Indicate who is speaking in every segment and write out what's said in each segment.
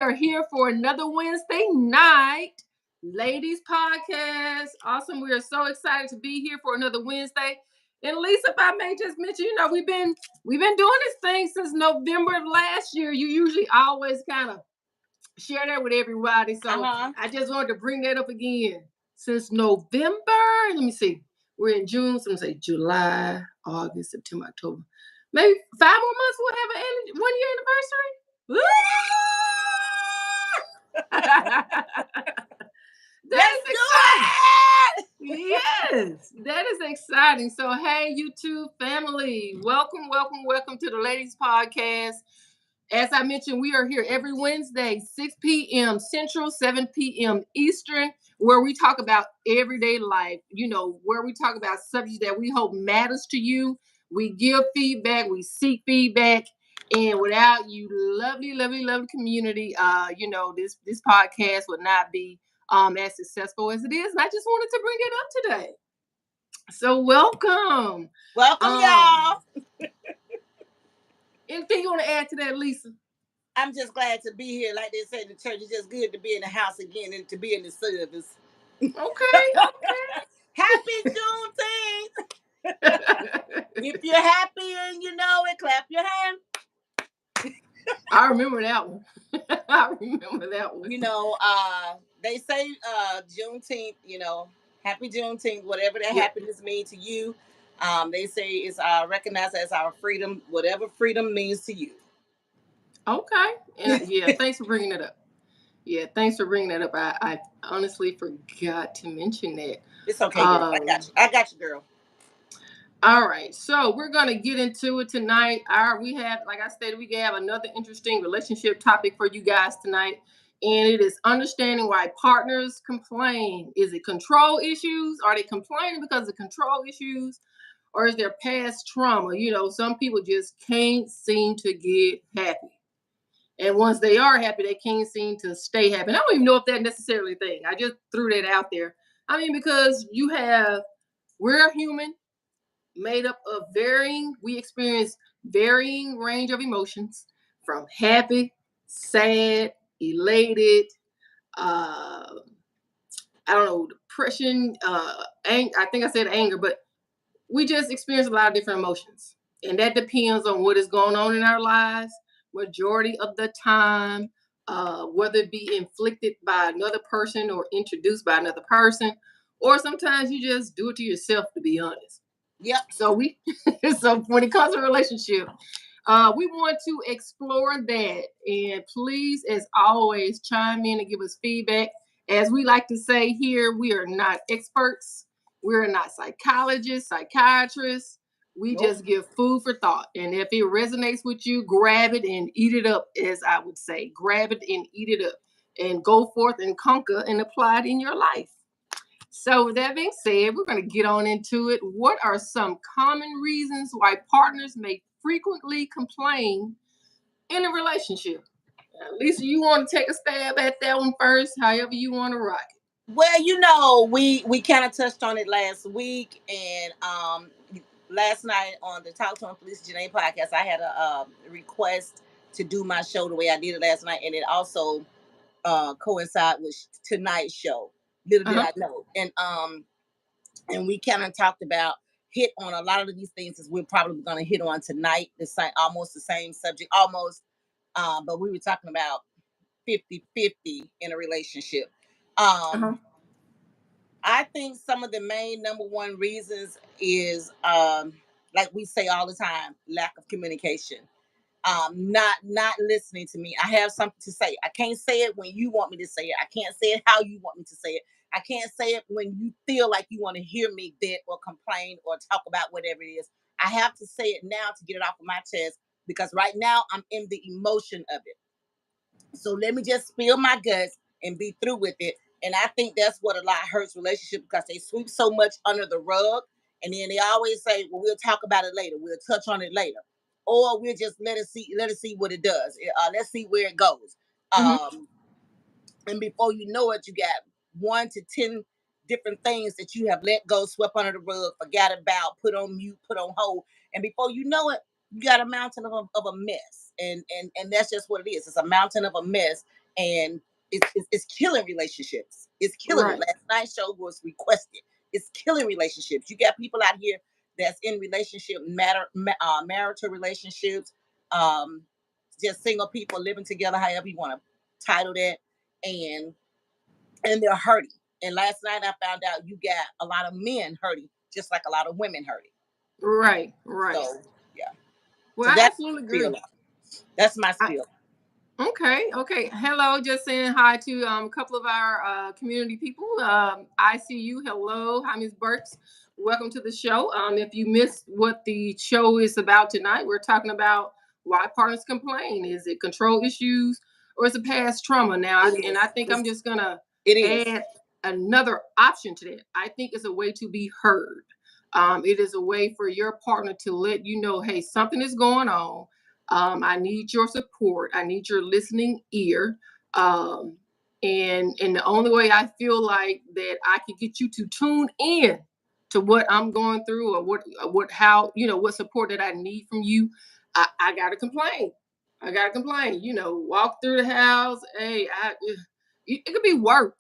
Speaker 1: are here for another Wednesday night ladies podcast. Awesome. We are so excited to be here for another Wednesday. And Lisa, if I may just mention, we've been doing this thing since November of last year. You usually always kind of share that with everybody. So I just wanted to bring that up again. Since November, let me see. We're in June, so I'm gonna say July, August, September, October. Maybe 5 more months we'll have an 1 year anniversary. That is exciting. Yes, that is exciting. So, hey, YouTube family, welcome to the Ladies Podcast. As I mentioned, we are here every Wednesday, 6 p.m. Central, 7 p.m. Eastern, where we talk about everyday life, where we talk about subjects that we hope matters to you. We give feedback, we seek feedback. And without you lovely community, this podcast would not be as successful as it is. And I just wanted to bring it up today. So welcome.
Speaker 2: Y'all.
Speaker 1: Anything you want to add to that, Lisa?
Speaker 2: I'm just glad to be here. Like they say in the church, it's just good to be in the house again and to be in the service.
Speaker 1: Okay.
Speaker 2: Happy Juneteenth. If you're happy and you know it, clap your hand.
Speaker 1: I remember that one.
Speaker 2: They say Juneteenth, happy Juneteenth, whatever that happiness means to you. They say it's recognized as our freedom, whatever freedom means to you.
Speaker 1: Okay. And thanks for bringing it up. Yeah, thanks for bringing that up. I honestly forgot to mention that.
Speaker 2: It's okay, girl. I got you, girl.
Speaker 1: All right, so we're gonna get into it tonight. We have, like I stated, we have another interesting relationship topic for you guys tonight, and it is understanding why partners complain. Is it control issues? Are they complaining because of control issues, or is there past trauma? Some people just can't seem to get happy. And once they are happy, they can't seem to stay happy. And I don't even know if that's necessarily a thing. I just threw that out there. I mean, because we're human, made up of we experience varying range of emotions, from happy, sad, elated, I don't know, depression, I think I said anger, but we just experience a lot of different emotions. And that depends on what is going on in our lives majority of the time, whether it be inflicted by another person or introduced by another person, or sometimes you just do it to yourself, to be honest.
Speaker 2: Yep.
Speaker 1: So so when it comes to relationship, we want to explore that. And please, as always, chime in and give us feedback. As we like to say here, we are not experts. We're not psychologists, psychiatrists. We just give food for thought. And if it resonates with you, grab it and eat it up, as I would say. Grab it and eat it up. And go forth and conquer and apply it in your life. So with that being said, we're going to get on into it. What are some common reasons why partners may frequently complain in a relationship? Lisa, you want to take a stab at that one first, however you want to rock it.
Speaker 2: Well, we kind of touched on it last week, and last night on the Talk to Felicia Janae podcast, I had a request to do my show the way I did it last night, and it also coincide with tonight's show. Little did I know, and we kind of talked about hit on a lot of these things as we're probably going to hit on tonight. Almost the same subject, almost, but we were talking about 50-50 in a relationship. I think some of the main number one reasons is, like we say all the time, lack of communication. Not listening to me. I have something to say. I can't say it when you want me to say it. I can't say it how you want me to say it. I can't say it when you feel like you want to hear me vent or complain or talk about whatever it is. I have to say it now to get it off of my chest, because right now I'm in the emotion of it. So let me just spill my guts and be through with it. And I think that's what a lot hurts relationships, because they sweep so much under the rug. And then they always say, well, we'll talk about it later. We'll touch on it later. Or we'll just let it see what it does. Let's see where it goes. And before you know it, you got 1 to 10 different things that you have let go, swept under the rug, forgot about, put on mute, put on hold. And before you know it, you got a mountain of a mess. And that's just what it is. It's a mountain of a mess. and it's killing relationships. It's killing
Speaker 1: Right.
Speaker 2: it. Last night's show was requested. It's killing relationships. You got people out here that's in marital relationships, um, just single people living together, however you want to title that, and they're hurting. And last night I found out you got a lot of men hurting, just like a lot of women hurting.
Speaker 1: Right. Right.
Speaker 2: So yeah.
Speaker 1: Well,
Speaker 2: So
Speaker 1: I
Speaker 2: that's
Speaker 1: absolutely
Speaker 2: my spiel.
Speaker 1: agree.
Speaker 2: That's my
Speaker 1: I,
Speaker 2: spiel.
Speaker 1: okay. Hello, just saying hi to a couple of our community people. I see you. Hello. Hi, Ms. Burks. Welcome to the show. If you missed what the show is about tonight, we're talking about why partners complain. Is it control issues or is it past trauma? Now,
Speaker 2: It
Speaker 1: and
Speaker 2: is.
Speaker 1: I think I'm just going to
Speaker 2: It is.
Speaker 1: add another option to that. I think it's a way to be heard. It is a way for your partner to let you know, hey, something is going on. I need your support. I need your listening ear. And the only way I feel like that I can get you to tune in to what I'm going through or what how what support that I need from you, I gotta complain. I gotta complain. Walk through the house. Hey, it could be work.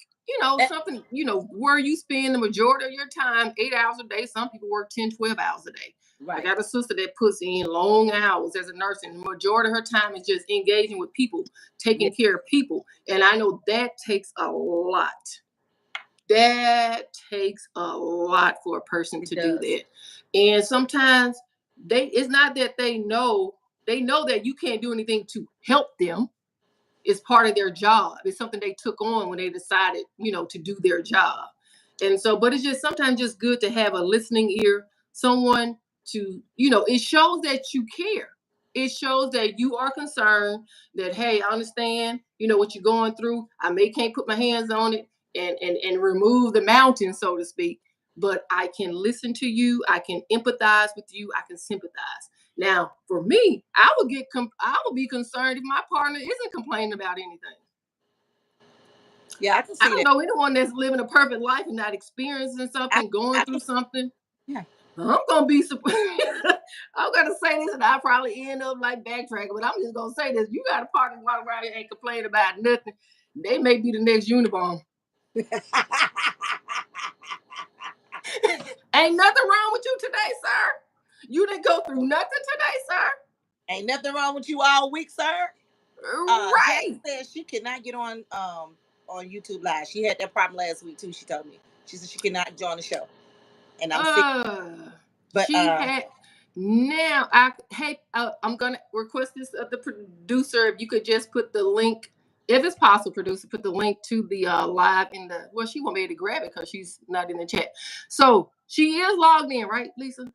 Speaker 1: Something, where you spend the majority of your time, 8 hours a day. Some people work 10, 12 hours a day. I
Speaker 2: Right.
Speaker 1: got a sister that puts in long hours as a nurse, and the majority of her time is just engaging with people, taking care of people. And I know that takes a lot. That takes a lot for a person
Speaker 2: It
Speaker 1: to do
Speaker 2: does.
Speaker 1: that. And sometimes it's not that they know that you can't do anything to help them. It's part of their job. It's something they took on when they decided, to do their job. And so, but it's just sometimes just good to have a listening ear, someone to, it shows that you care. It shows that you are concerned that, hey, I understand, what you're going through. I may can't put my hands on it and remove the mountain, so to speak, but I can listen to you. I can empathize with you. I can sympathize. Now, for me, I would be concerned if my partner isn't complaining about anything.
Speaker 2: Yeah, I can
Speaker 1: I
Speaker 2: see
Speaker 1: don't
Speaker 2: that.
Speaker 1: know anyone that's living a perfect life and not experiencing something, going
Speaker 2: I
Speaker 1: through
Speaker 2: can,
Speaker 1: something.
Speaker 2: yeah.
Speaker 1: I'm gonna be surprised. I'm gonna say this, and I'll probably end up like backtracking, but I'm just gonna say this: you got a partner walk around here ain't complaining about nothing. They may be the next Unabomber. Ain't nothing wrong with you today, sir. You didn't go through nothing today, sir.
Speaker 2: Ain't nothing wrong with you all week, sir. Jackie
Speaker 1: Right.
Speaker 2: says she cannot get on YouTube Live. She had that problem last week too. She told me. She said she cannot join the show, and I'm sick.
Speaker 1: Uh,
Speaker 2: But
Speaker 1: she had. Now I hey, I'm gonna request this of the producer. If you could just put the link, if it's possible, producer, put the link to the live in the. Well, she won't be able to grab it because she's not in the chat. So she is logged in, right, Lisa,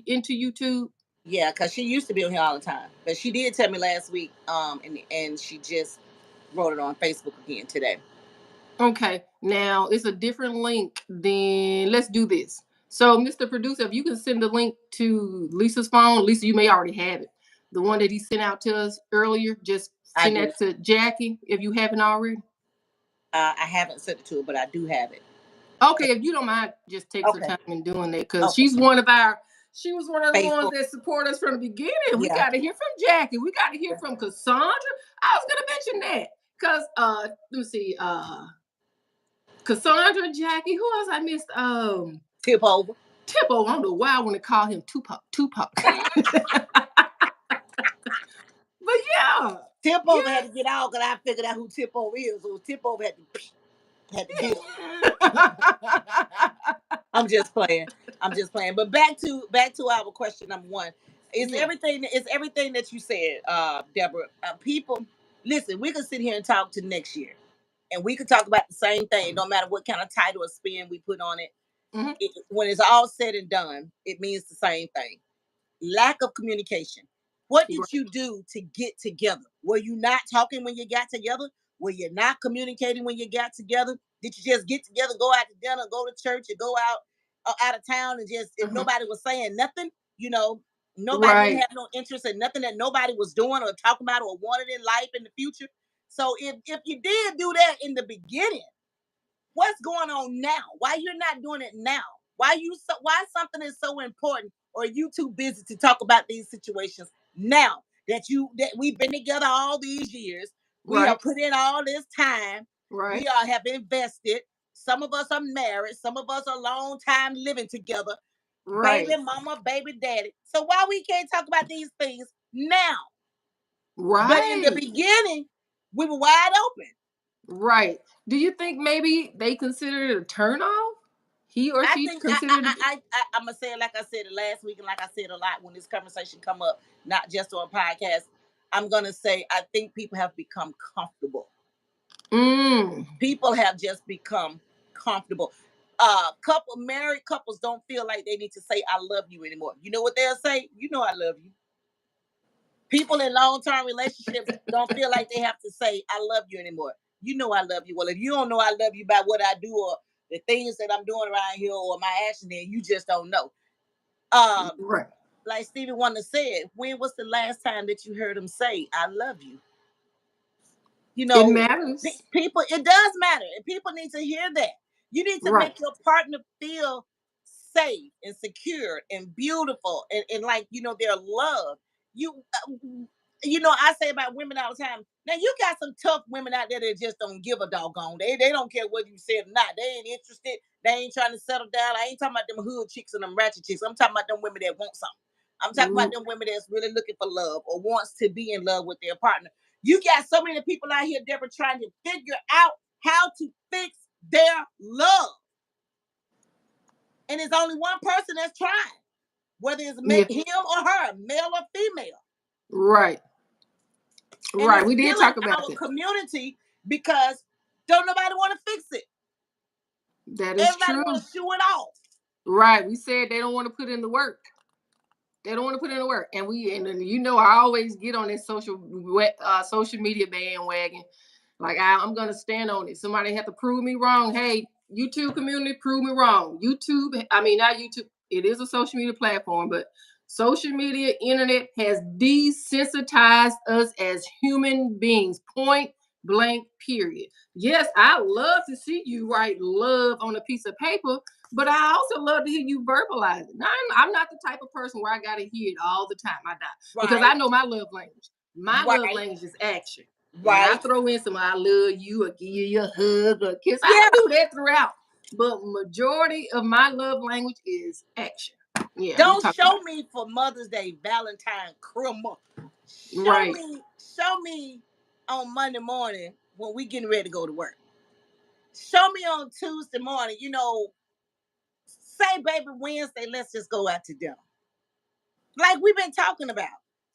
Speaker 1: into YouTube.
Speaker 2: yeah, because she used to be on here all the time. But she did tell me last week, and she just wrote it on Facebook again today.
Speaker 1: Okay, now it's a different link. Then let's do this. So, Mr. Producer, if you can send the link to Lisa's phone, Lisa, you may already have it. The one that he sent out to us earlier, just
Speaker 2: I
Speaker 1: send
Speaker 2: do.
Speaker 1: that to Jackie if you haven't already.
Speaker 2: I haven't sent it to her, but I do have it.
Speaker 1: Okay, if you don't mind, just take some
Speaker 2: Okay.
Speaker 1: time in doing that because
Speaker 2: Okay.
Speaker 1: she was one of the ones
Speaker 2: Facebook.
Speaker 1: that support us from the beginning. We
Speaker 2: Yeah.
Speaker 1: got to hear from Jackie. We got to hear from Cassandra. I was gonna mention that because let me see, Cassandra, Jackie, who else I missed?
Speaker 2: Tip over.
Speaker 1: Tipo. I don't know why I want to call him Tupac. Tupac. But yeah,
Speaker 2: Tip over
Speaker 1: yeah.
Speaker 2: had to get out because I figured out who Tip over is. So Tip over had to get. I'm just playing. I'm just playing. But back to our question number one. Is
Speaker 1: Yeah.
Speaker 2: everything that you said, Deborah. People, listen. We can sit here and talk to next year, and we could talk about the same thing. No matter what kind of title or spin we put on it.
Speaker 1: Mhm.
Speaker 2: When it's all said and done, it means the same thing. Lack of communication. What did
Speaker 1: Right.
Speaker 2: you do to get together? Were you not talking when you got together? Were you not communicating when you got together? Did you just get together, go out to dinner, go to church, and go out of town, and just and
Speaker 1: Mhm.
Speaker 2: nobody was saying nothing? Nobody didn't
Speaker 1: Right.
Speaker 2: have no interest in nothing that nobody was doing or talking about or wanted in life in the future. So if you did do that in the beginning, what's going on now? Why you're not doing it now? Why something is so important, or are you too busy to talk about these situations now that we've been together all these years? We have
Speaker 1: Right.
Speaker 2: put in all this time.
Speaker 1: Right.
Speaker 2: We all have invested. Some of us are married. Some of us are long time living together.
Speaker 1: Right.
Speaker 2: Baby mama, baby daddy. So why we can't talk about these things now? But in the
Speaker 1: Right.
Speaker 2: beginning, we were wide open.
Speaker 1: Right. Do you think maybe they consider it a turn off? He or
Speaker 2: I
Speaker 1: she
Speaker 2: think
Speaker 1: considered it.
Speaker 2: I'm gonna say it like I said it last week, and like I said a lot when this conversation come up, not just on podcast. I'm gonna say I think people have become comfortable.
Speaker 1: Mm.
Speaker 2: People have just become comfortable. Couple married couples don't feel like they need to say "I love you" anymore. You know what they'll say? You know I love you. People in long-term relationships don't feel like they have to say "I love you" anymore. You know I love you. Well, if you don't know I love you by what I do or the things that I'm doing around here or my action, then you just don't know. Um,
Speaker 1: Right.
Speaker 2: like Stevie Wonder said, when was the last time that you heard him say "I love you"? You
Speaker 1: It
Speaker 2: know,
Speaker 1: matters.
Speaker 2: people, it does matter, and people need to hear that. You need to
Speaker 1: Right.
Speaker 2: make your partner feel safe and secure and beautiful and like they're loved. You, I say about women all the time. Now you got some tough women out there that just don't give a doggone. They don't care what you said or not. They ain't interested. They ain't trying to settle down. I ain't talking about them hood chicks and them ratchet chicks. I'm talking about them women that want something. I'm talking about
Speaker 1: Mm.
Speaker 2: them women that's really looking for love or wants to be in love with their partner. You got so many people out here, Deborah, trying to figure out how to fix their love. And it's only one person that's trying, whether it's
Speaker 1: Yeah.
Speaker 2: him or her, male or female.
Speaker 1: Right.
Speaker 2: And
Speaker 1: Right.
Speaker 2: it's
Speaker 1: We did
Speaker 2: killing
Speaker 1: talk about
Speaker 2: our
Speaker 1: that.
Speaker 2: community because don't nobody want to fix it.
Speaker 1: That is
Speaker 2: Everybody
Speaker 1: true.
Speaker 2: want to shoo it off.
Speaker 1: Right. We said they don't want to put in the work. They don't want to put in the work, and I always get on this social media bandwagon. Like I'm gonna stand on it. Somebody have to prove me wrong. Hey, YouTube community, prove me wrong. YouTube, I mean not YouTube. It is a social media platform, but social media, internet has desensitized us as human beings. Point blank. Period. Yes, I love to see you write love on a piece of paper, but I also love to hear you verbalize it. Now, I'm not the type of person where I got to hear it all the time. I die because
Speaker 2: Right,
Speaker 1: I know my love language. My love
Speaker 2: right,
Speaker 1: language is action. And I
Speaker 2: right.
Speaker 1: throw in some I love you or give you a hug or a kiss. I
Speaker 2: Yeah.
Speaker 1: do that throughout. But majority of my love language is action. Yeah, we
Speaker 2: Don't
Speaker 1: talked about
Speaker 2: show me for Mother's Day, Valentine, Christmas.
Speaker 1: it. Right.
Speaker 2: Show me on Monday morning when we getting ready to go to work. Show me on Tuesday morning, say baby Wednesday, let's just go out to dinner. Like we've been talking about.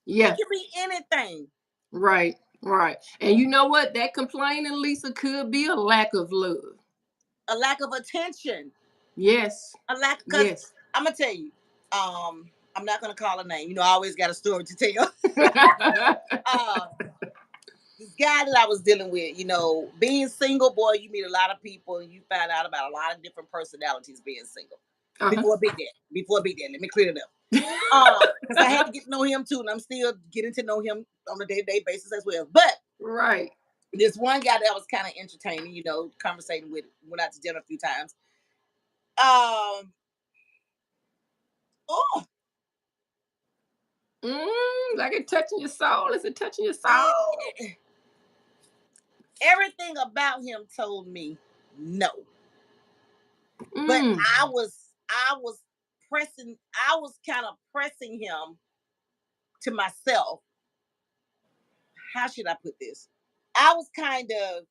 Speaker 2: It
Speaker 1: Yeah.
Speaker 2: could be anything.
Speaker 1: Right. Right. And you know what? That complaining, Lisa, could be a lack of love.
Speaker 2: A lack of attention.
Speaker 1: Yes.
Speaker 2: A lack because
Speaker 1: Yes.
Speaker 2: I'm gonna tell you, I'm not gonna call a name. I always got a story to tell. uh this guy that I was dealing with, being single, boy, you meet a lot of people and you find out about a lot of different personalities being single.
Speaker 1: Uh-huh.
Speaker 2: Before Big Daddy, let me clear it up. Because I had to get to know him too, and I'm still getting to know him on a day-to-day basis as well. But
Speaker 1: Right.
Speaker 2: this one guy that was kind of entertaining, conversating with, went out to dinner a few times. Oh,
Speaker 1: Like it touching your soul. Is it touching your
Speaker 2: it,
Speaker 1: soul?
Speaker 2: it, everything about him told me no. But
Speaker 1: Mm.
Speaker 2: I was I was kind of pressing him to myself. How should I put this? I was kind of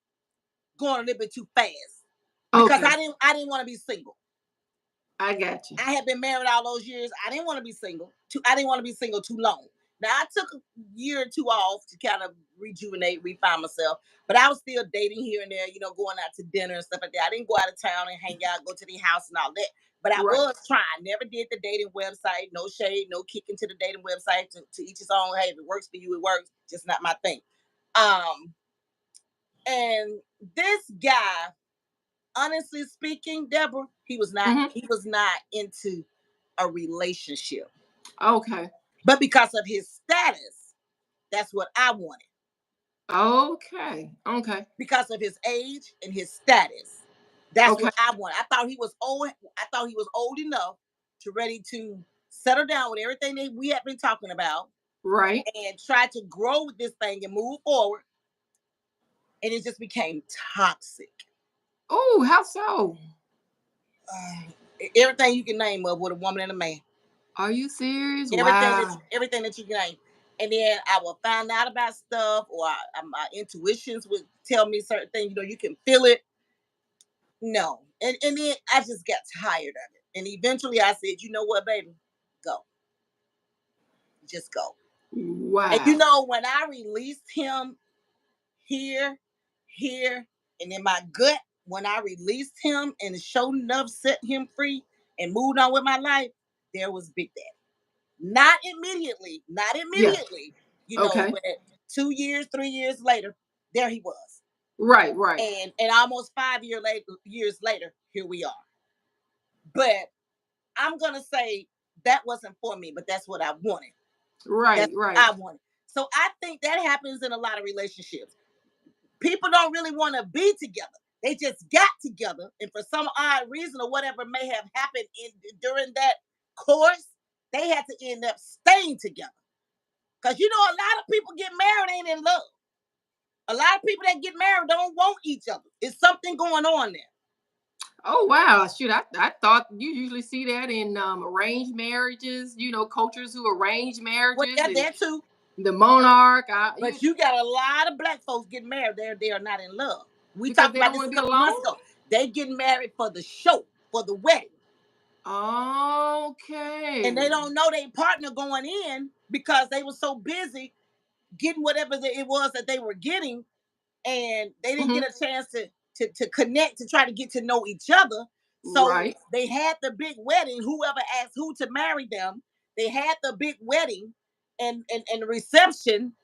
Speaker 2: going a little bit too fast because
Speaker 1: Okay.
Speaker 2: I didn't want to be single.
Speaker 1: I got you.
Speaker 2: I had been married all those years. I didn't want to be single. I didn't want to be single too long. Now I took a year or two off to kind of rejuvenate, refine myself. But I was still dating here and there, going out to dinner and stuff like that. I didn't go out of town and hang out, go to the house and all that. But I
Speaker 1: Right.
Speaker 2: was trying. Never did the dating website. No shade, no kicking to the dating website. To each his own. Hey, if it works for you, it works. Just not my thing. Um, and this guy, honestly speaking, Deborah, he was not.
Speaker 1: Mm-hmm.
Speaker 2: He was not into a relationship.
Speaker 1: Okay.
Speaker 2: But because of his status, that's what I wanted.
Speaker 1: Okay. Okay.
Speaker 2: Because of his age and his status, that's
Speaker 1: Okay.
Speaker 2: what I wanted. I thought he was old. I thought he was old enough to ready to settle down with everything that we have been talking about
Speaker 1: Right.
Speaker 2: and try to grow with this thing and move forward. and it just became toxic.
Speaker 1: Oh, how so?
Speaker 2: Everything you can name of with a woman and a man.
Speaker 1: Are you serious? Wow.
Speaker 2: Everything that you can name. And then I will find out about stuff, or my intuitions would tell me certain things. You know, you can feel it. No, and then I just got tired of it. And eventually, I said, you know what, baby, go, just go. And you
Speaker 1: Wow.
Speaker 2: know, when I released him here, here, and in my gut, when I released him and sure enough set him free and moved on with my life, there was Big Daddy. Not immediately, not
Speaker 1: Yeah.
Speaker 2: immediately, you know,
Speaker 1: Okay.
Speaker 2: but 2 years, 3 years later, there he was.
Speaker 1: Right, right.
Speaker 2: And almost 5 years later, here we are. But I'm gonna say that wasn't for me, but that's what I wanted.
Speaker 1: Right,
Speaker 2: That's what
Speaker 1: right.
Speaker 2: I wanted. So I think that happens in a lot of relationships. People don't really want to be together. They just got together, and for some odd reason or whatever may have happened during that course, they had to end up staying together. Because you know, a lot of people get married ain't in love. A lot of people that get married don't want each other. It's something going on there.
Speaker 1: Oh wow, shoot! I thought you usually see that in arranged marriages. You know, cultures who arrange
Speaker 2: Well,
Speaker 1: marriages
Speaker 2: yeah,
Speaker 1: and
Speaker 2: that too.
Speaker 1: the monarch.
Speaker 2: But you got a lot of black folks getting married. They are not in love. We
Speaker 1: Because
Speaker 2: talked
Speaker 1: they
Speaker 2: about
Speaker 1: don't
Speaker 2: this
Speaker 1: want
Speaker 2: a
Speaker 1: to be
Speaker 2: couple
Speaker 1: alone.
Speaker 2: months ago. They getting married for the show, for the wedding. And they
Speaker 1: Okay.
Speaker 2: don't know their partner going in because they were so busy getting whatever it was that they were getting, and they didn't
Speaker 1: Hmm.
Speaker 2: get a chance to connect, to try to get to know each other. So
Speaker 1: Right.
Speaker 2: they had the big wedding. Whoever asked who to marry them, they had the big wedding and the reception,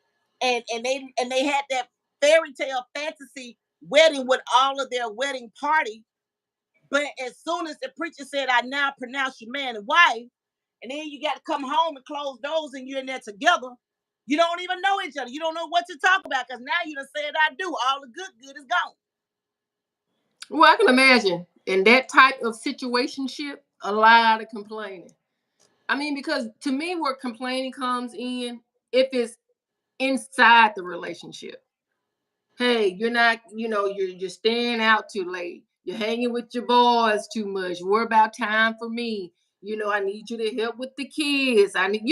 Speaker 2: and they had that fairy tale fantasy wedding with all of their wedding party. But as soon as the preacher said, "I now pronounce you man and wife," and then you got to come home and close doors and you're in there together, you don't even know each other. You don't know what to talk about because now you done said "I do." All the good is gone.
Speaker 1: Well, I can imagine in that type of situationship, a lot of complaining. I mean, because to me, where complaining comes in, if it's inside the relationship. Hey, you're not, you're staying out too late. You're hanging with your boys too much. What about time for me? I need you to help with the kids. I need,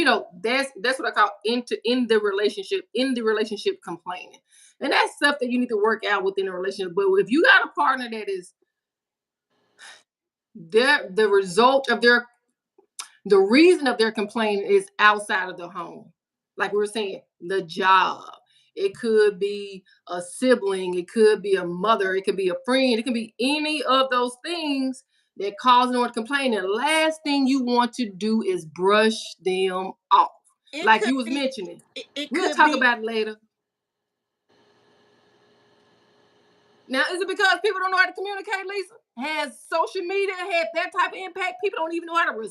Speaker 1: that's what I call in the relationship complaining. And that's stuff that you need to work out within a relationship. But if you got a partner that is the result of the reason of their complaining is outside of the home. Like we were saying, the job. It could be a sibling, it could be a mother, it could be a friend, it can be any of those things that cause them to complain. The last thing you want to do is brush them off.
Speaker 2: It
Speaker 1: Like
Speaker 2: could
Speaker 1: you was
Speaker 2: be.
Speaker 1: mentioning.
Speaker 2: It
Speaker 1: We'll
Speaker 2: could
Speaker 1: talk
Speaker 2: be.
Speaker 1: about it later. Now, is it because people don't know how to communicate, Lisa? Has social media had that type of impact? People don't even know how to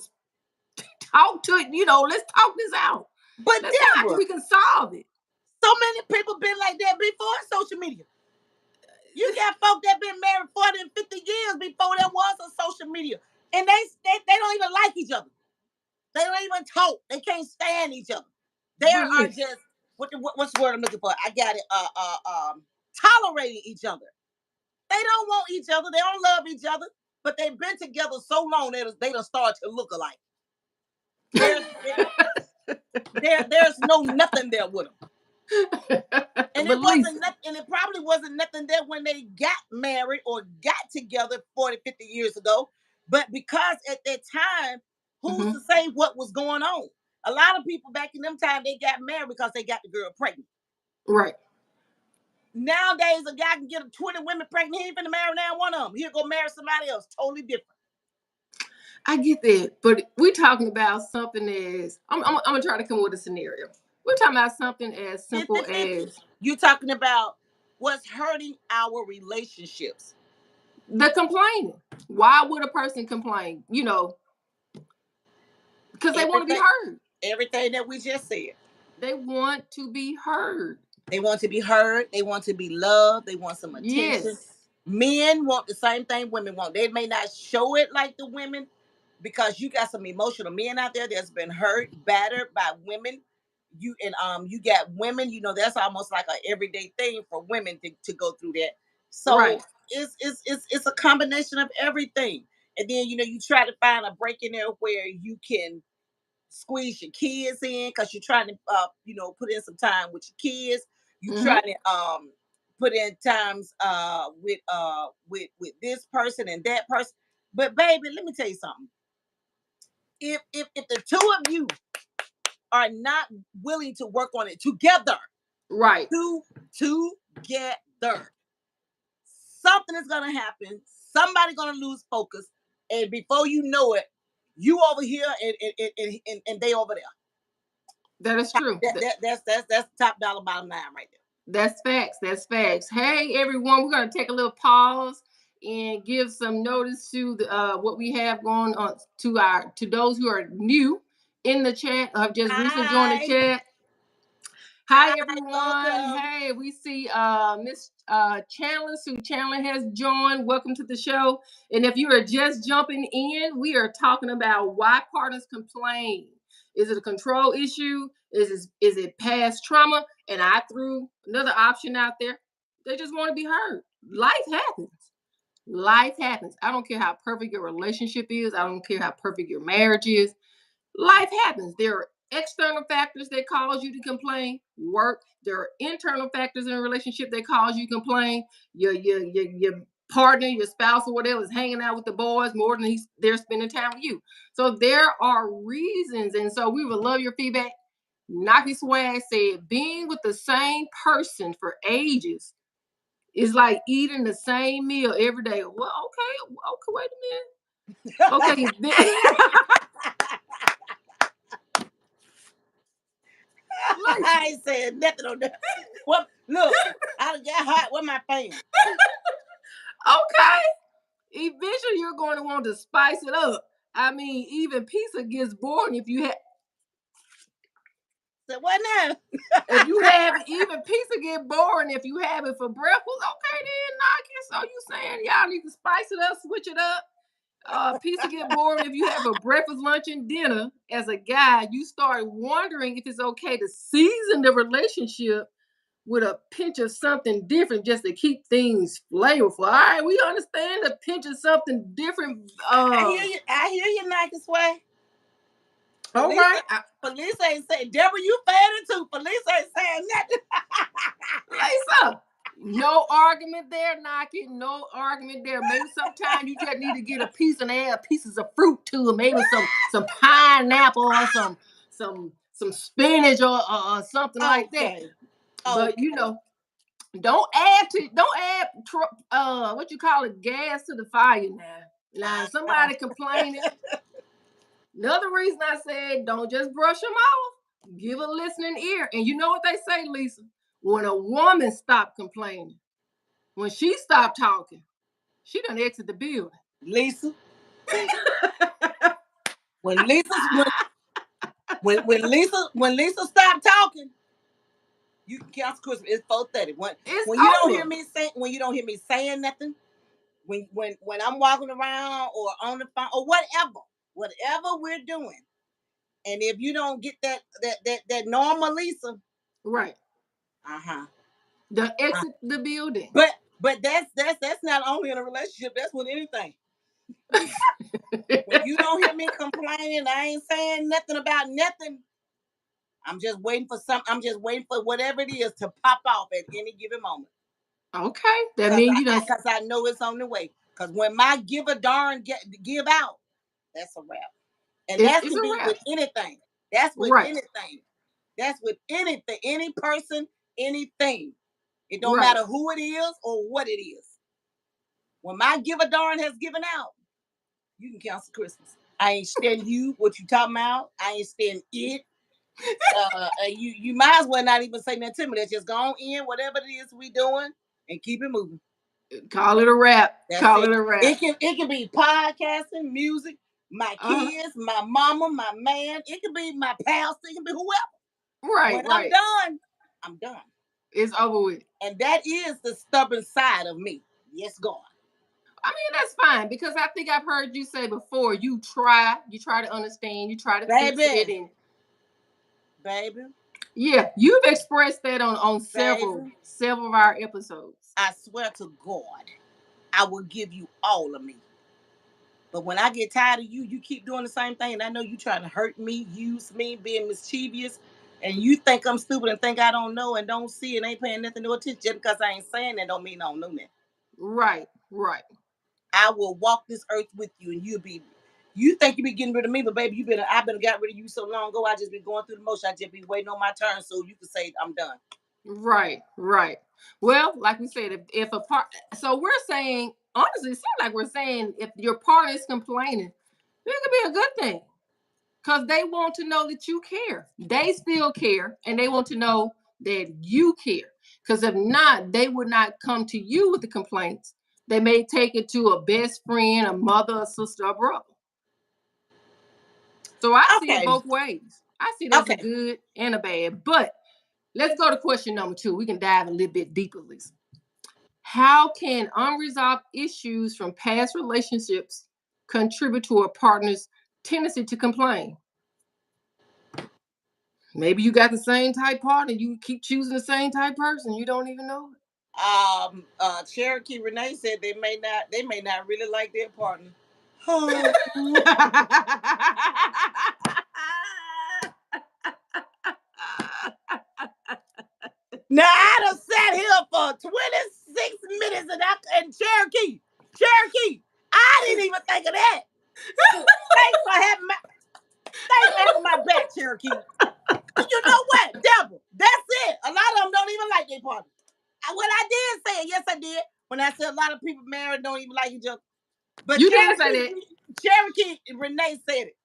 Speaker 1: talk to it. Let's talk this out.
Speaker 2: But
Speaker 1: Let's see how
Speaker 2: Deborah,
Speaker 1: we can solve it.
Speaker 2: so many people been like that before social media. You got folk that been married 40 and 50 years before there was a social media. And they don't even like each other. They don't even talk. They can't stand each other. They
Speaker 1: But
Speaker 2: are
Speaker 1: listen,
Speaker 2: just what's the word I'm looking for? I got it. Tolerating each other. They don't want each other. They don't love each other. But they've been together so long they don't start to look alike. There's there's no nothing there with them. And
Speaker 1: but Lisa,
Speaker 2: it probably wasn't nothing there when they got married or got together 40, 50 years ago. But because at that time, who's to
Speaker 1: mhm,
Speaker 2: say what was going on? A lot of people back in them time, they got married because they got the girl pregnant.
Speaker 1: right.
Speaker 2: Nowadays, a guy can get 20 women pregnant. He ain't finna marry now one of them. He'll go marry somebody else, totally different.
Speaker 1: I get that, but we're talking about something as I'm gonna try to come with a scenario. We're talking about something as simple
Speaker 2: 50-50.
Speaker 1: as
Speaker 2: You talking about what's hurting our relationships.
Speaker 1: the complaining. Why would a person complain? Because they want to be
Speaker 2: Everything,
Speaker 1: heard.
Speaker 2: everything that we just said.
Speaker 1: They want to be heard.
Speaker 2: They want to be heard. They want to be loved. They want some attention.
Speaker 1: Yes.
Speaker 2: Men want the same thing women want. They may not show it like the women because you got some emotional men out there that's been hurt, battered by women. you got women, that's almost like an everyday thing for women to go through that. So
Speaker 1: Right.
Speaker 2: it's a combination of everything. And then you try to find a break in there where you can squeeze your kids in because you're trying to put in some time with your kids. You
Speaker 1: Mhm.
Speaker 2: try to put in times with this person and that person. But baby, let me tell you something. If the two of you are not willing to work on it together,
Speaker 1: Right.
Speaker 2: together, something is gonna happen. Somebody's gonna lose focus, and before you know it, you over here and they over there.
Speaker 1: That is true.
Speaker 2: That's top dollar bottom line right there.
Speaker 1: That's facts. That's facts. Hey, everyone, we're going to take a little pause and give some notice to what we have going on to those who are new in the chat, have just recently joined the
Speaker 2: Hi,
Speaker 1: chat.
Speaker 2: hi,
Speaker 1: Hi, everyone.
Speaker 2: welcome.
Speaker 1: Hey, we see Miss Chandler. Sue Chandler has joined. Welcome to the show. And if you are just jumping in, we are talking about why partners complain. Is it a control issue? Is it past trauma? And I threw another option out there. They just want to be heard. Life happens. Life happens. I don't care how perfect your relationship is. I don't care how perfect your marriage is. Life happens. There are external factors that cause you to complain. Work. There are internal factors in a relationship that cause you to complain. Your partner, your spouse, or whatever is hanging out with the boys more than they're spending time with you. So there are reasons, and so we would love your feedback. Nike Swag said, being with the same person for ages is like eating the same meal every day. Well, okay, wait a minute. Okay,
Speaker 2: I ain't saying nothing on that. Well, look, I done got hot. What my fan?
Speaker 1: okay. Eventually you're going to want to spice it up. I mean, even pizza gets boring if you have
Speaker 2: So what now?
Speaker 1: even pizza get boring if you have it for breakfast. Okay, then knock it. So you saying y'all need to spice it up, switch it up. Pizza get boring if you have a breakfast, lunch, and dinner. As a guy, you start wondering if it's okay to season the relationship with a pinch of something different just to keep things flavorful. All right, we understand the pinch of something different.
Speaker 2: I hear you. I hear you, Nike Sway.
Speaker 1: All
Speaker 2: Felicia,
Speaker 1: right.
Speaker 2: Felicia ain't saying. Deborah, you fanning too. Felicia ain't saying nothing.
Speaker 1: Lisa, no argument there, Nike. No argument there. Maybe sometimes you just need to get a piece and add pieces of fruit to it. Maybe some pineapple or some spinach or something like that.
Speaker 2: Okay.
Speaker 1: But
Speaker 2: Okay.
Speaker 1: don't add what you call it, gas to the fire now. Now if somebody complaining. Another reason I said don't just brush them off. Give a listening ear. And you know what they say, Lisa? When a woman stopped complaining, when she stopped talking, she done exit the building.
Speaker 2: Lisa. When Lisa's when Lisa stopped talking, you can cancel Christmas. It's 4:30.
Speaker 1: It's
Speaker 2: When you don't hear
Speaker 1: over.
Speaker 2: me saying nothing, when I'm walking around or on the phone or whatever we're doing, and if you don't get that normal Lisa,
Speaker 1: Right.
Speaker 2: uh-huh.
Speaker 1: Done exit the building.
Speaker 2: But that's not only in a relationship, that's with anything. When you don't hear me complaining, I ain't saying nothing about nothing. I'm just waiting for whatever it is to pop off at any given moment.
Speaker 1: Okay. That
Speaker 2: Cause
Speaker 1: means you done
Speaker 2: cause I know it's on the way. Cause when my give a darn give out, that's a wrap. And that
Speaker 1: it's
Speaker 2: can
Speaker 1: a
Speaker 2: be
Speaker 1: wrap.
Speaker 2: with anything. That's with
Speaker 1: Right.
Speaker 2: anything. That's with anything, any person, anything. It don't
Speaker 1: Right.
Speaker 2: matter who it is or what it is. When my give a darn has given out, you can cancel Christmas. I ain't stand you what you talking about. I ain't stand it. You might as well not even say nothing to me. Let's just go on in whatever it is we doing and keep it moving.
Speaker 1: Call it a wrap.
Speaker 2: That's
Speaker 1: Call
Speaker 2: it.
Speaker 1: it a wrap.
Speaker 2: It can be podcasting, music, my
Speaker 1: Uh-huh.
Speaker 2: kids, my mama, my man. It can be my pastor. It can be whoever.
Speaker 1: Right,
Speaker 2: When I'm
Speaker 1: right.
Speaker 2: done, I'm done.
Speaker 1: It's over with.
Speaker 2: And that is the stubborn side of me. Yes, God.
Speaker 1: I mean, that's fine because I think I've heard you say before, you try to understand, you try to fix it,
Speaker 2: Baby,
Speaker 1: and
Speaker 2: baby.
Speaker 1: Yeah, you've expressed that on several
Speaker 2: Baby,
Speaker 1: several of our episodes.
Speaker 2: I swear to God, I will give you all of me. But when I get tired of you, you keep doing the same thing, and I know you trying to hurt me, use me, being mischievous, and you think I'm stupid and think I don't know and don't see and ain't paying nothing no attention. Just because I ain't saying that don't mean I don't know that.
Speaker 1: Right, right.
Speaker 2: I will walk this earth with you, and you'll be. You think you be getting rid of me, but baby, I've been got rid of you so long ago. I just been going through the motion. I just be waiting on my turn so you can say I'm done.
Speaker 1: Right, right. Well, like we said, if a part, so we're saying, honestly, it seems like we're saying if your partner is complaining, it could be a good thing because they want to know that you care. They still care, and they want to know that you care. Because if not, they would not come to you with the complaints. They may take it to a best friend, a mother, a sister, a brother. So I see it
Speaker 2: Okay,
Speaker 1: both ways. I see there's a
Speaker 2: okay.
Speaker 1: good and a bad. But let's go to question number 2. We can dive a little bit deeper, Lisa. How can unresolved issues from past relationships contribute to a partner's tendency to complain? Maybe you got the same type partner, you keep choosing the same type person, you don't even know it.
Speaker 2: Cherokee Renee said they may not really like their partner. Oh. Now I done sat here for 26 minutes and Cherokee, I didn't even think of that. Thanks for having my back, Cherokee. You know what, Devil? That's it. A lot of them don't even like their partner. What I did say, yes, I did. When I said a lot of people married don't even like each other. But
Speaker 1: You did say that.
Speaker 2: Cherokee and Renee said it.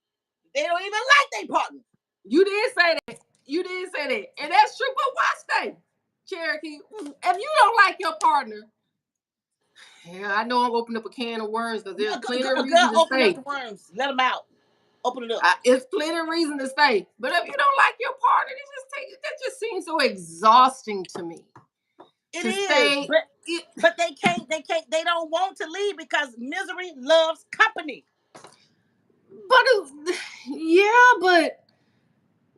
Speaker 2: They don't even like their partner.
Speaker 1: You did say that. You did say that. And that's true. But watch that, Cherokee. If you don't like your partner, yeah, I know I'm opening up a can of worms because there's plenty of reason
Speaker 2: Girl,
Speaker 1: to
Speaker 2: open up
Speaker 1: stay.
Speaker 2: the worms. Let them out. Open it up.
Speaker 1: It's plenty of reason to stay. But if you don't like your partner, that just seems so exhausting to me.
Speaker 2: It
Speaker 1: To
Speaker 2: is,
Speaker 1: stay.
Speaker 2: but they can't. They don't want to leave because misery loves company.
Speaker 1: But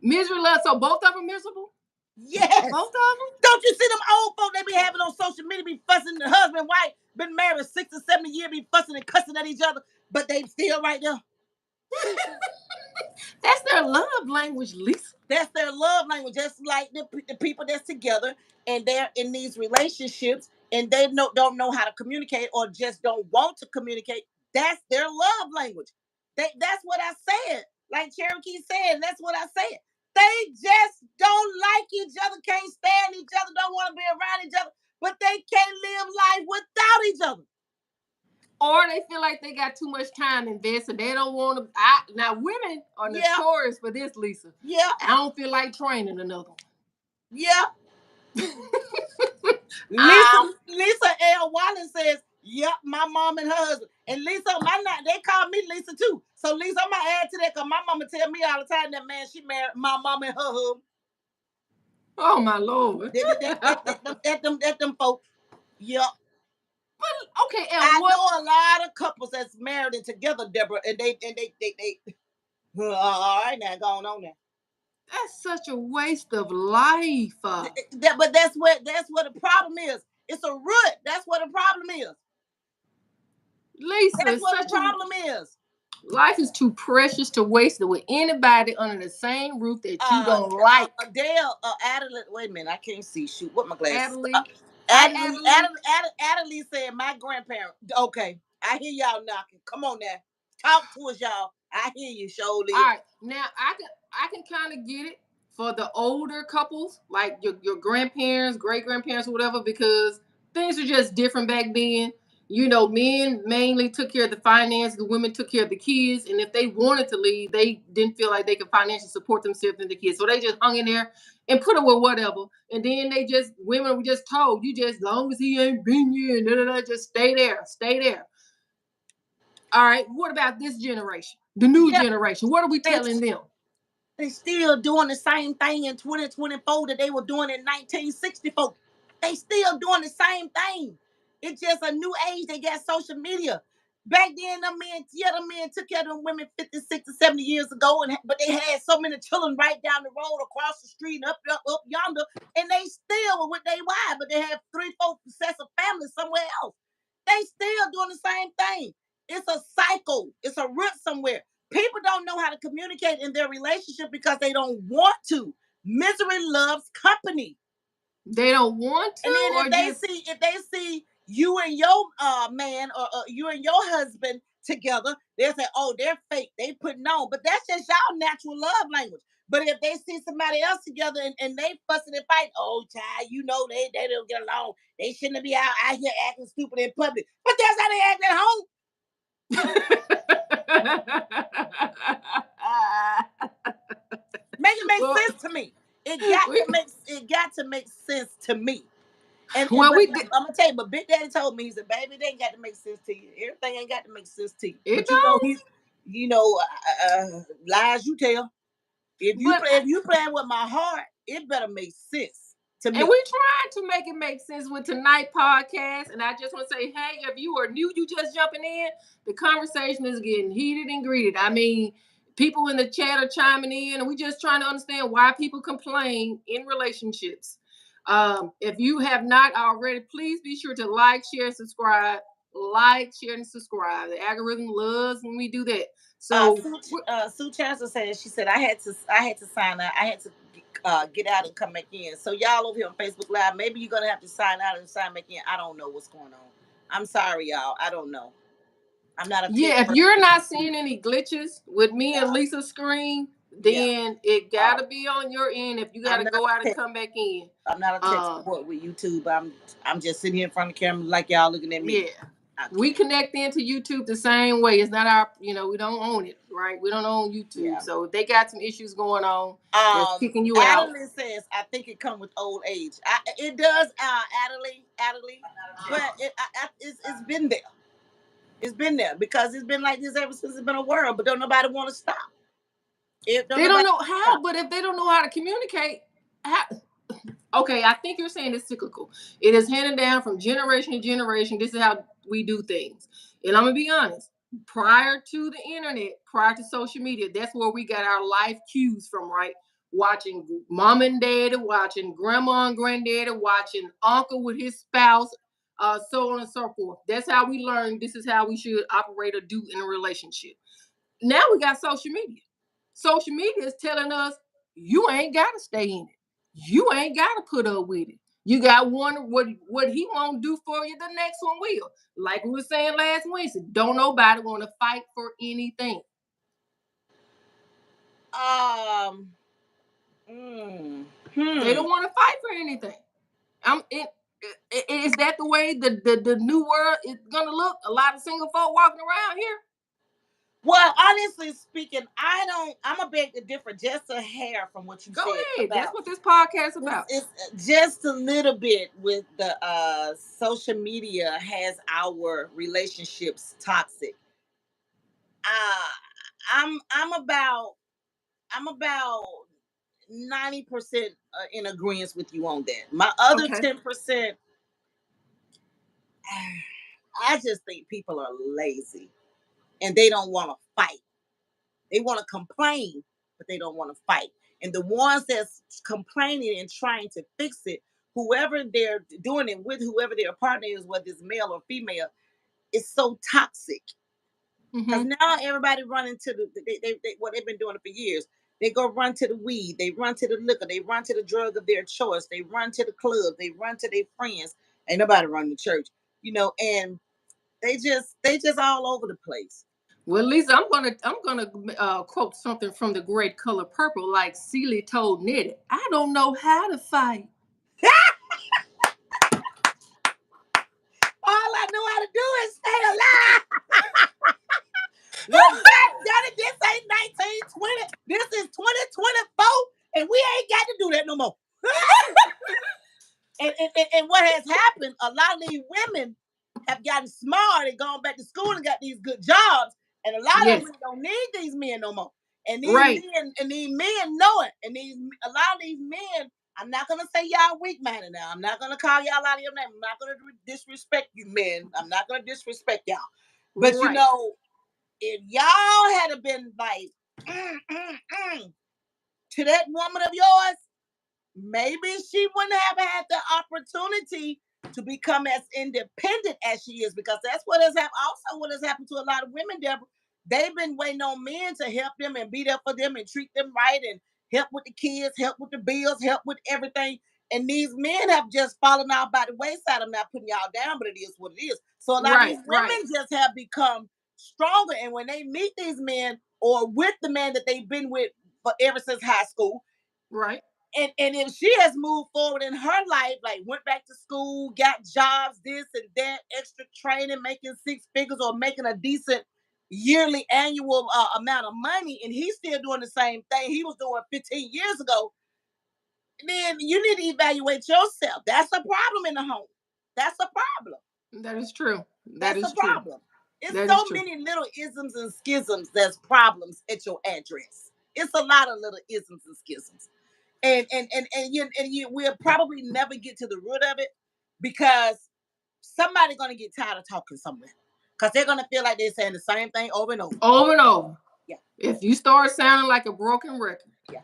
Speaker 1: misery loves. So both of them miserable.
Speaker 2: Yes.
Speaker 1: Both of them.
Speaker 2: Don't you see them old folk they be having on social media be fussing the husband, wife, been married 60 or 70 years, be fussing and cussing at each other, but they still right there.
Speaker 1: That's their love language, Lisa.
Speaker 2: That's their love language. Just like the people that's together and they're in these relationships and they don't know how to communicate or just don't want to communicate. That's their love language. That's what I said. Like Cherokee said, that's what I said. They just don't like each other, can't stand each other, don't want to be around each other, but they can't live life without each other.
Speaker 1: Or they feel like they got too much time invested. They don't want to. Now, women are notorious for this, Lisa.
Speaker 2: Yeah.
Speaker 1: I don't feel like training another one.
Speaker 2: Yeah. Lisa L. Wallace says, yep, my mom and her husband. And Lisa, they call me Lisa too. So Lisa, I'm gonna add to that because my mama tell me all the time that man, she married my mom and her husband.
Speaker 1: Oh my Lord.
Speaker 2: At them folks. Yep.
Speaker 1: But okay, and
Speaker 2: I
Speaker 1: what?
Speaker 2: know a lot of couples that's married and together, Deborah, and they all right now, going on there.
Speaker 1: That's such a waste of life.
Speaker 2: But that's what the problem is. It's a root. That's what the problem is.
Speaker 1: Lisa,
Speaker 2: that's what the problem is.
Speaker 1: Life is too precious to waste it with anybody under the same roof that you don't like.
Speaker 2: Adele, Adelaide, wait a minute, I can't see. Shoot, what my glasses? Adelaide said my grandparent. Okay, I hear y'all knocking. Come on now, talk to us, y'all. I hear you, Shirley.
Speaker 1: All right, now I can kind of get it for the older couples, like your grandparents, great grandparents, or whatever, because things are just different back then. You know, men mainly took care of the finance, the women took care of the kids, and if they wanted to leave, they didn't feel like they could financially support themselves and the kids, so they just hung in there and put up with whatever. And then women were just told, you just, as long as he ain't been here, and just stay there, stay there. All right, what about this generation, the new generation? What are we telling them?
Speaker 2: They still doing the same thing in 2024 that they were doing in 1964. They still doing the same thing. It's just a new age. They got social media. Back then, the men took care of them women 50, 60, 70 years ago, but they had so many children right down the road, across the street, up yonder, and they still were with their wives, but they have 3, 4 sets of families somewhere else. They still doing the same thing. It's a cycle. It's a root somewhere. People don't know how to communicate in their relationship because they don't want to. Misery loves company.
Speaker 1: They don't want to,
Speaker 2: And then
Speaker 1: or
Speaker 2: if they see you and your man or you and your husband together, they'll say, "Oh, they're fake. They putting on." But that's just y'all natural love language. But if they see somebody else together and they fussing and fighting, oh, child, you know they don't get along. They shouldn't be out here acting stupid in public. But that's how they act at home. Make it make sense to me. It got to make sense to me. And I'm gonna tell you, but Big Daddy told me, he said, "Baby, it ain't got to make sense to you. Everything ain't got to make sense to you." But you know, lies you tell. If you playing with my heart, it better make sense to me.
Speaker 1: And we tried to make it make sense with tonight podcast. And I just want to say, hey, if you are new, you just jumping in, the conversation is getting heated and greeted. I mean, people in the chat are chiming in, and we just trying to understand why people complain in relationships. If you have not already, please be sure to like, share, subscribe. Like, share, and subscribe. The algorithm loves when we do that. So
Speaker 2: Sue Chancellor said, she said, I had to sign out. I had to get out and come back in. So y'all over here on Facebook Live, maybe you're gonna have to sign out and sign back in. I don't know what's going on. I'm sorry, y'all. I don't know. I'm not a
Speaker 1: if you're not seeing any glitches with me and Lisa's screen, then it gotta be on your end. If you gotta go out and come back in.
Speaker 2: I'm not a tech support with YouTube. I'm just sitting here in front of the camera like y'all looking at me.
Speaker 1: Yeah. We connect into YouTube the same way. It's not our, we don't own it, right? We don't own YouTube. Yeah. So if they got some issues going on, they're kicking you out.
Speaker 2: Adelie says, I think it comes with old age. It does, Adelie, but it's been there. It's been there because it's been like this ever since it's been a world, but don't nobody want to stop.
Speaker 1: They don't know how, but if they don't know how to communicate, okay, I think you're saying it's cyclical. It is handed down from generation to generation. This is how we do things. And I'm going to be honest, prior to the internet, prior to social media, that's where we got our life cues from, right? Watching mom and dad, watching grandma and granddaddy, watching uncle with his spouse, so on and so forth. That's how we learn this is how we should operate or do in a relationship. Now we got social media. Social media is telling us you ain't got to stay in it. You ain't got to put up with it. You got one what he won't do for you, the next one will. Like we were saying last Wednesday, don't nobody want to fight for anything. They don't want to fight for anything. Is that the way the new world is gonna look? A lot of single folk walking around here.
Speaker 2: Well, honestly speaking, I'm a beg to differ just a hair from what you said.
Speaker 1: Go ahead. That's what this podcast is about.
Speaker 2: It's just a little bit with the social media has our relationships toxic. I'm about 90% in agreement with you on that. My other 10%, I just think people are lazy and they don't want to fight. They want to complain, but they don't want to fight. And the ones that's complaining and trying to fix it, whoever they're doing it with, whoever their partner is, whether it's male or female, is so toxic. Because now everybody running to what they've been doing it for years. They go run to the weed, they run to the liquor, they run to the drug of their choice, they run to the club, they run to their friends. Ain't nobody run to church, and they just all over the place.
Speaker 1: Well, Lisa, I'm gonna quote something from the great Color Purple, like Celie told Nettie, "I don't know how to fight.
Speaker 2: All I know how to do is stay alive." Well, Daddy, this ain't 1920. This is 2024, and we ain't got to do that no more. and what has happened? A lot of these women have gotten smart and gone back to school and got these good jobs, and a lot of them don't need these men no more. And these men know it. And a lot of these men, I'm not gonna say y'all weak-minded now. I'm not gonna call y'all out of your name. I'm not gonna disrespect you men. I'm not gonna disrespect y'all. But you
Speaker 1: Right.
Speaker 2: know, if y'all had been like to that woman of yours, maybe she wouldn't have had the opportunity to become as independent as she is, because that's what has happened. Also, what has happened to a lot of women, Deborah, they've been waiting on men to help them and be there for them and treat them right and help with the kids, help with the bills, help with everything. And these men have just fallen out by the wayside. I'm not putting y'all down, but it is what it is. So a lot of these women just have become stronger. And when they meet these men or with the man that they've been with for ever since high school,
Speaker 1: right.
Speaker 2: And if she has moved forward in her life, like went back to school, got jobs, this and that, extra training, making six figures or making a decent yearly annual amount of money, and he's still doing the same thing he was doing 15 years ago, then you need to evaluate yourself. That's a problem in the home. That's a problem.
Speaker 1: That is true.
Speaker 2: That's a problem. It's
Speaker 1: That
Speaker 2: so many little isms and schisms that's problems at your address. It's a lot of little isms and schisms. And you will probably never get to the root of it, because somebody's gonna get tired of talking somewhere, because they're gonna feel like they're saying the same thing over and over.
Speaker 1: Over and over.
Speaker 2: Yeah.
Speaker 1: If you start sounding like a broken record,
Speaker 2: yeah,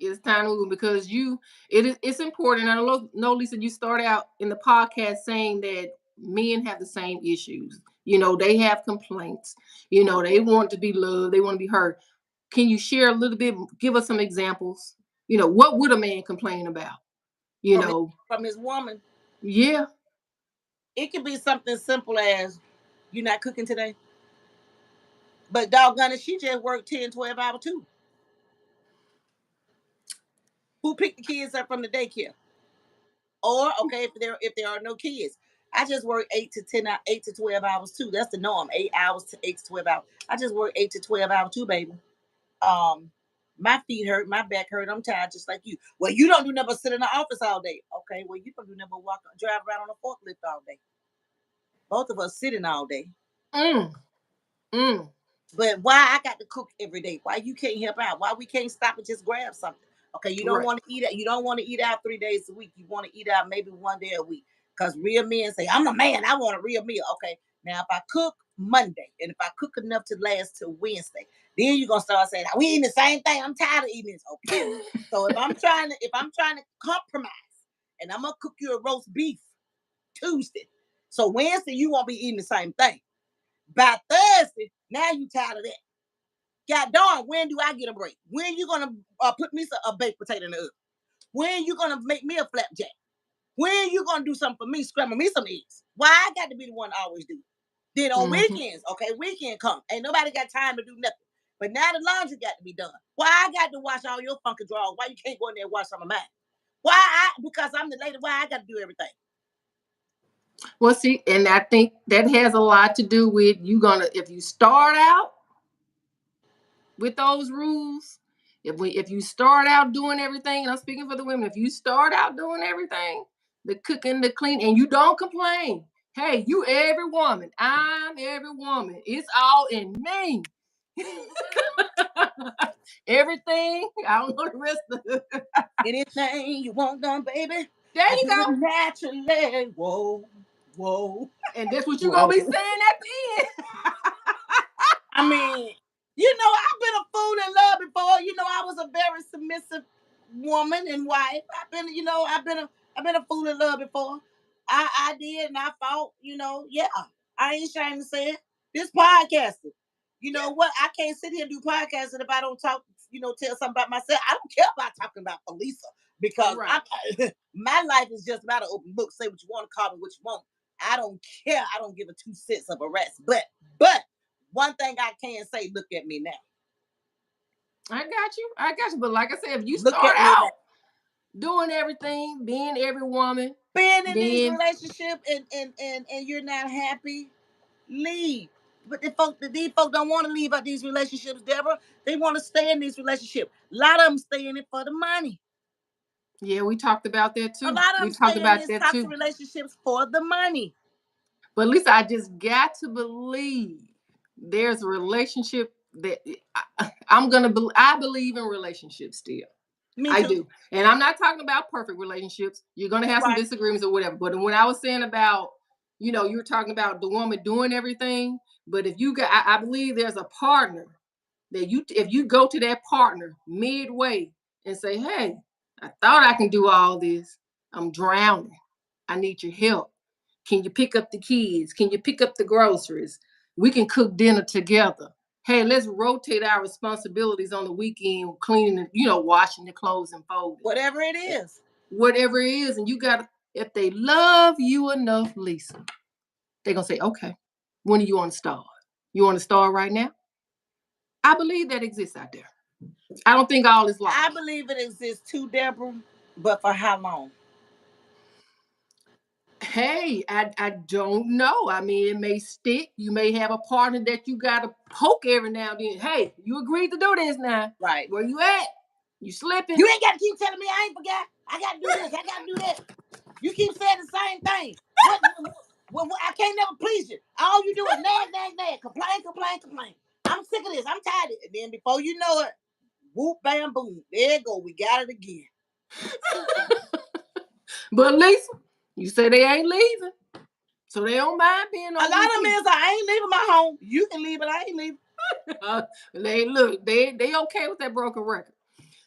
Speaker 1: it's time to move, because it's important. I know, Lisa, you started out in the podcast saying that men have the same issues. You know, they have complaints. You know, they want to be loved, they want to be heard. Can you share a little bit, give us some examples? You know, what would a man complain about?
Speaker 2: From his woman.
Speaker 1: Yeah.
Speaker 2: It could be something simple as, you're not cooking today. But doggone it, she just worked 10, 12 hours too. Who picked the kids up from the daycare? Or okay, if there are no kids, I just work 8 to 12 hours too. That's the norm. 8 hours to 8 to 12 hours. I just work 8 to 12 hours too, baby. Um, my feet hurt, my back hurt. I'm tired just like you. Well, you don't do nothing but sit in the office all day. Okay, well, you don't do nothing but drive around on a forklift all day. Both of us sitting all day.
Speaker 1: Mm.
Speaker 2: But why I got to cook every day? Why you can't help out? Why we can't stop and just grab something? Okay, you don't want to eat out. You don't want to eat out 3 days a week. You want to eat out maybe one day a week. Because real men say, I'm a man, I want a real meal. Okay, now if I cook Monday and if I cook enough to last till Wednesday, then you're gonna start saying, we eating the same thing. I'm tired of eating this. Okay. So if I'm trying to compromise and I'm gonna cook you a roast beef Tuesday, so Wednesday you won't be eating the same thing. By Thursday, now you tired of that. God darn, when do I get a break? When you gonna put me a baked potato in the oven? When you gonna make me a flapjack? When you gonna do something for me, scramble me some eggs? Why I got to be the one to always do? Then on weekends, okay, weekend come, ain't nobody got time to do nothing. But now the laundry got to be done. Why I got to wash all your funky drawers? Why you can't go in there and wash some of mine? Because I'm the lady. Why I got to do everything?
Speaker 1: Well, see, and I think that has a lot to do with if you start out with those rules, if you start out doing everything, and I'm speaking for the women, if you start out doing everything, the cooking, the clean, and you don't complain, hey, you every woman, I'm every woman, it's all in me. Everything, I don't know the rest of it.
Speaker 2: Anything you want done, baby.
Speaker 1: There you go.
Speaker 2: Naturally, whoa.
Speaker 1: And that's what you're gonna be saying at the end.
Speaker 2: I mean, I've been a fool in love before. I was a very submissive woman and wife. I've been a fool in love before. I did and I fought, yeah. I ain't ashamed to say it. This podcasting. You know what? I can't sit here and do podcasting if I don't talk, tell something about myself. I don't care about talking about Elisa, because my life is just about an open book. Say what you want to, call me what you want. I don't care. I don't give a 2 cents of a rest. But one thing I can say, look at me now.
Speaker 1: I got you. But like I said, if you start out doing everything, being every woman,
Speaker 2: being in these relationships and you're not happy, leave. But these folks don't want to leave out these relationships, Deborah. They want to stay in these relationships. A lot of them stay in it for the money.
Speaker 1: Yeah, we talked about that too.
Speaker 2: A lot of them stay in these toxic relationships for the money.
Speaker 1: But Lisa, I just got to believe there's a relationship that I believe in relationships still. I do. And I'm not talking about perfect relationships. You're going to have some disagreements or whatever. But when I was saying about you know, you're talking about the woman doing everything. But if you got, I believe there's a partner that if you go to that partner midway and say, hey, I thought I can do all this. I'm drowning. I need your help. Can you pick up the kids? Can you pick up the groceries? We can cook dinner together. Hey, let's rotate our responsibilities on the weekend, cleaning, washing the clothes and folding.
Speaker 2: Whatever it is.
Speaker 1: Whatever it is. And you got to, if they love you enough, Lisa, they're going to say, okay, when do you want to start? You want to start right now? I believe that exists out there. I don't think all is lost.
Speaker 2: I believe it exists too, Deborah, but for how long?
Speaker 1: Hey, I don't know. I mean, it may stick. You may have a partner that you got to poke every now and then. Hey, you agreed to do this now.
Speaker 2: Right.
Speaker 1: Where you at? You slipping?
Speaker 2: You ain't got to keep telling me I ain't forgot. I got to do this. I got to do that. You keep saying the same thing. What, I can't never please you. All you do is nag, complain. I'm sick of this. I'm tired of it. And then before you know it, whoop, bam, boom. There you go. We got it again.
Speaker 1: But Lisa, you say they ain't leaving. So they don't mind being on
Speaker 2: a lot of men say, I ain't leaving my home. You can leave it. I ain't leaving.
Speaker 1: They okay with that broken record.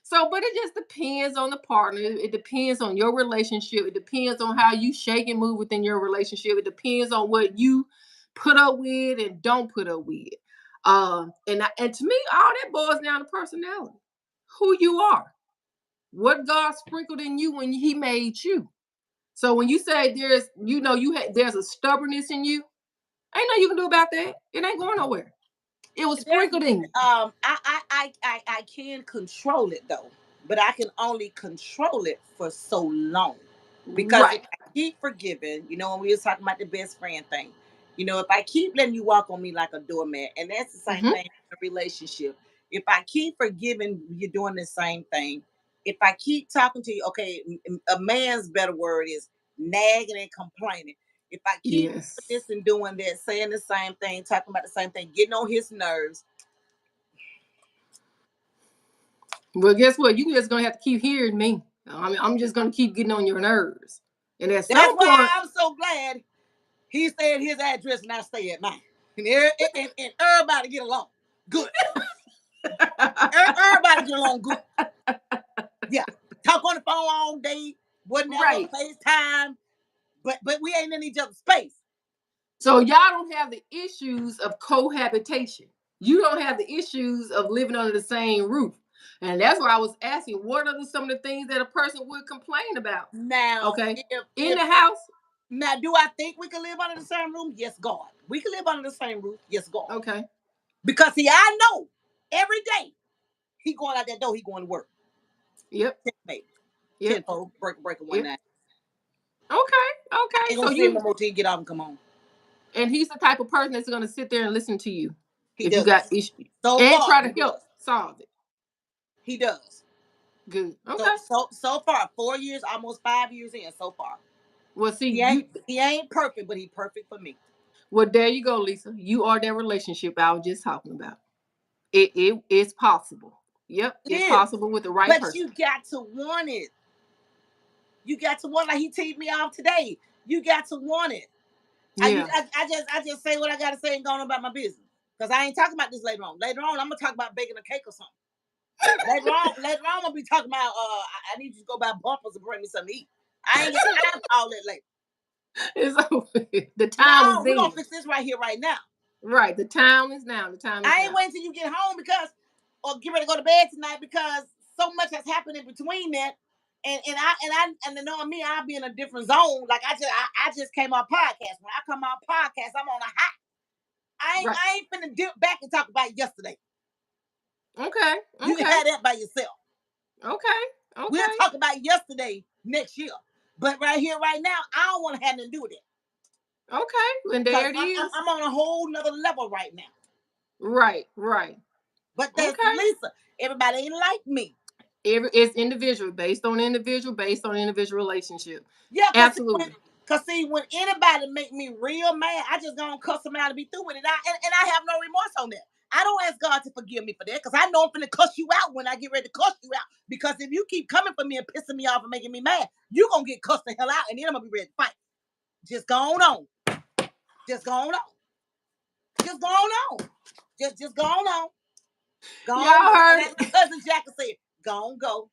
Speaker 1: So, but it just depends on the partner. It depends on your relationship. It depends on how you shake and move within your relationship. It depends on what you put up with and don't put up with. And to me, all that boils down to personality. Who you are. What God sprinkled in you when He made you. So when you say there's a stubbornness in you, ain't nothing you can do about that. It ain't going nowhere. It was sprinkled in you.
Speaker 2: I can control it though, but I can only control it for so long. Because if I keep forgiving, when we were talking about the best friend thing, if I keep letting you walk on me like a doormat, and that's the same thing in a relationship. If I keep forgiving, you're doing the same thing. If I keep talking to you, okay, a man's better word is nagging and complaining. If I keep this and doing that, saying the same thing, talking about the same thing, getting on his nerves.
Speaker 1: Well, guess what? You just gonna have to keep hearing me. I mean, I'm just gonna keep getting on your nerves. And at some point,
Speaker 2: I'm so glad he stay at his address and I stay at mine. And everybody get along good. Everybody get along good. Yeah. Talk on the phone all day. Wasn't ever FaceTime. But we ain't in each other's space.
Speaker 1: So y'all don't have the issues of cohabitation. You don't have the issues of living under the same roof. And that's why I was asking, what are some of the things that a person would complain about?
Speaker 2: Now,
Speaker 1: in the house.
Speaker 2: Now, do I think we can live under the same roof? Yes, God. We can live under the same roof. Yes, God.
Speaker 1: Okay.
Speaker 2: Because see, I know every day he going out that door, he going to work.
Speaker 1: Yep.
Speaker 2: Tenfold, breaker 1 night.
Speaker 1: Okay.
Speaker 2: So you no more till you get off and come on.
Speaker 1: And he's the type of person that's going to sit there and listen to you
Speaker 2: if you
Speaker 1: got issues and try to help solve it.
Speaker 2: He does.
Speaker 1: Good. Okay.
Speaker 2: So far, 4 years, almost 5 years in so far.
Speaker 1: Well, see,
Speaker 2: he ain't perfect, but he's perfect for me.
Speaker 1: Well, there you go, Lisa. You are that relationship I was just talking about. It's possible. Yep, it's possible with the right person.
Speaker 2: But you got to want it. You got to want, like he teed me off today. You got to want it. Yeah. I just say what I got to say and go on about my business. Because I ain't talking about this later on. Later on, I'm going to talk about baking a cake or something. later on, I'm going to be talking about, I need you to go buy bumpers and bring me something to eat. I ain't got time for all that later.
Speaker 1: It's over. The time is
Speaker 2: we're going to fix this right here, right now.
Speaker 1: Right. The time is now.
Speaker 2: I ain't waiting till you get home or get ready to go to bed tonight because so much has happened in between that. And knowing me, I'll be in a different zone. Like I just came on podcast. When I come on podcast, I'm on a high. I ain't finna dip back and talk about yesterday.
Speaker 1: Okay.
Speaker 2: You can have that by yourself.
Speaker 1: Okay.
Speaker 2: We'll talk about yesterday next year. But right here, right now, I don't want to have nothing to do with it.
Speaker 1: Okay. And there it is.
Speaker 2: I'm on a whole nother level right now.
Speaker 1: Right.
Speaker 2: But there's Lisa. Everybody ain't like me.
Speaker 1: It's individual, based on individual relationship.
Speaker 2: Yeah,
Speaker 1: absolutely.
Speaker 2: Because see, when anybody make me real mad, I just gonna cuss them out and be through with it. And I have no remorse on that. I don't ask God to forgive me for that because I know I'm finna cuss you out when I get ready to cuss you out. Because if you keep coming for me and pissing me off and making me mad, you gonna get cussed the hell out and then I'm gonna be ready to fight. Just go on. Just go on. Just go on. Just go on. Go
Speaker 1: Y'all
Speaker 2: on.
Speaker 1: heard
Speaker 2: That's my cousin Jack said. Go on, go.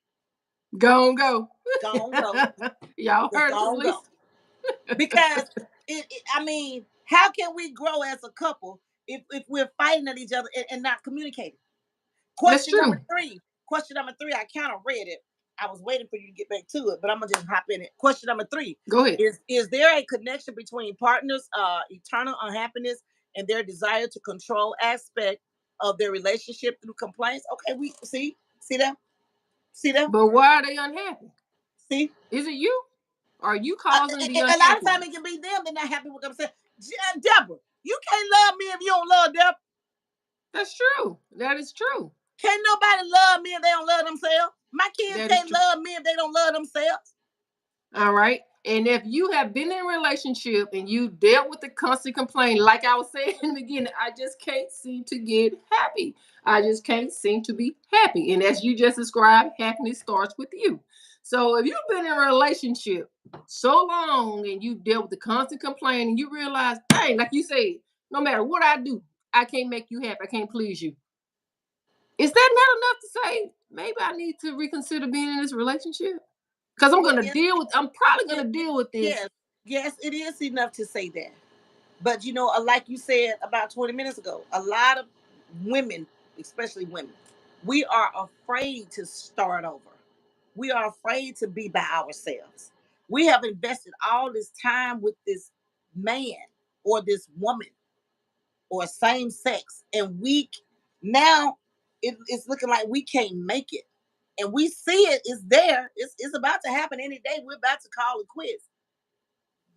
Speaker 1: Go on, go.
Speaker 2: Go on, go.
Speaker 1: Y'all heard
Speaker 2: Go on,
Speaker 1: this,
Speaker 2: go. Because I mean, how can we grow as a couple if we're fighting at each other and not communicating? Question number three. I kind of read it. I was waiting for you to get back to it, but I'm gonna just hop in it. Question number 3.
Speaker 1: Go ahead.
Speaker 2: Is there a connection between partners' eternal unhappiness and their desire to control aspect of their relationship through complaints? Okay, we see that.
Speaker 1: But why are they unhappy?
Speaker 2: See,
Speaker 1: is it you? Are you causing the
Speaker 2: unhappiness? A lot of times it can be them. They're not happy with themselves. Deborah, you can't love me if you don't love Deborah.
Speaker 1: That's true. That is true.
Speaker 2: Can't nobody love me if they don't love themselves. My kids can't love me if they don't love themselves.
Speaker 1: All right. And if you have been in a relationship and you dealt with the constant complaint, like I was saying in the beginning, I just can't seem to get happy. I just can't seem to be happy. And as you just described, happiness starts with you. So if you've been in a relationship so long and you dealt with the constant complaint and you realize, dang, like you said, no matter what I do, I can't make you happy. I can't please you. Is that not enough to say, maybe I need to reconsider being in this relationship? Because I'm probably going to deal with this.
Speaker 2: Yes, it is enough to say that. But like you said about 20 minutes ago, a lot of women, especially women, we are afraid to start over. We are afraid to be by ourselves. We have invested all this time with this man or this woman or same sex, and it's looking like we can't make it. And we see it's there. It's about to happen any day. We're about to call it quits.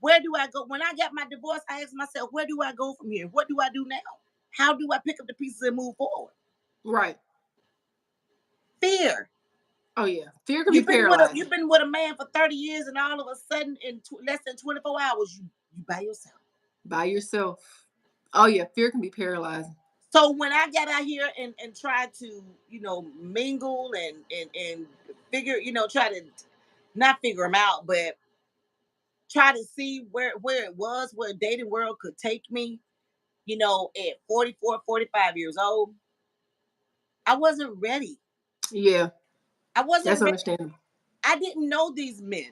Speaker 2: Where do I go? When I got my divorce, I asked myself, where do I go from here? What do I do now? How do I pick up the pieces and move forward?
Speaker 1: Right.
Speaker 2: Fear.
Speaker 1: Oh, yeah. Fear can be paralyzing.
Speaker 2: You've been with a man for 30 years, and all of a sudden, in less than 24 hours, you by yourself.
Speaker 1: By yourself. Oh, yeah. Fear can be paralyzing.
Speaker 2: So when I got out here and tried to, mingle and figure, try to not figure them out, but try to see where it was, where dating world could take me, at 44, 45 years old, I wasn't ready.
Speaker 1: Yeah.
Speaker 2: I wasn't
Speaker 1: That's
Speaker 2: ready.
Speaker 1: understandable.
Speaker 2: I didn't know these men.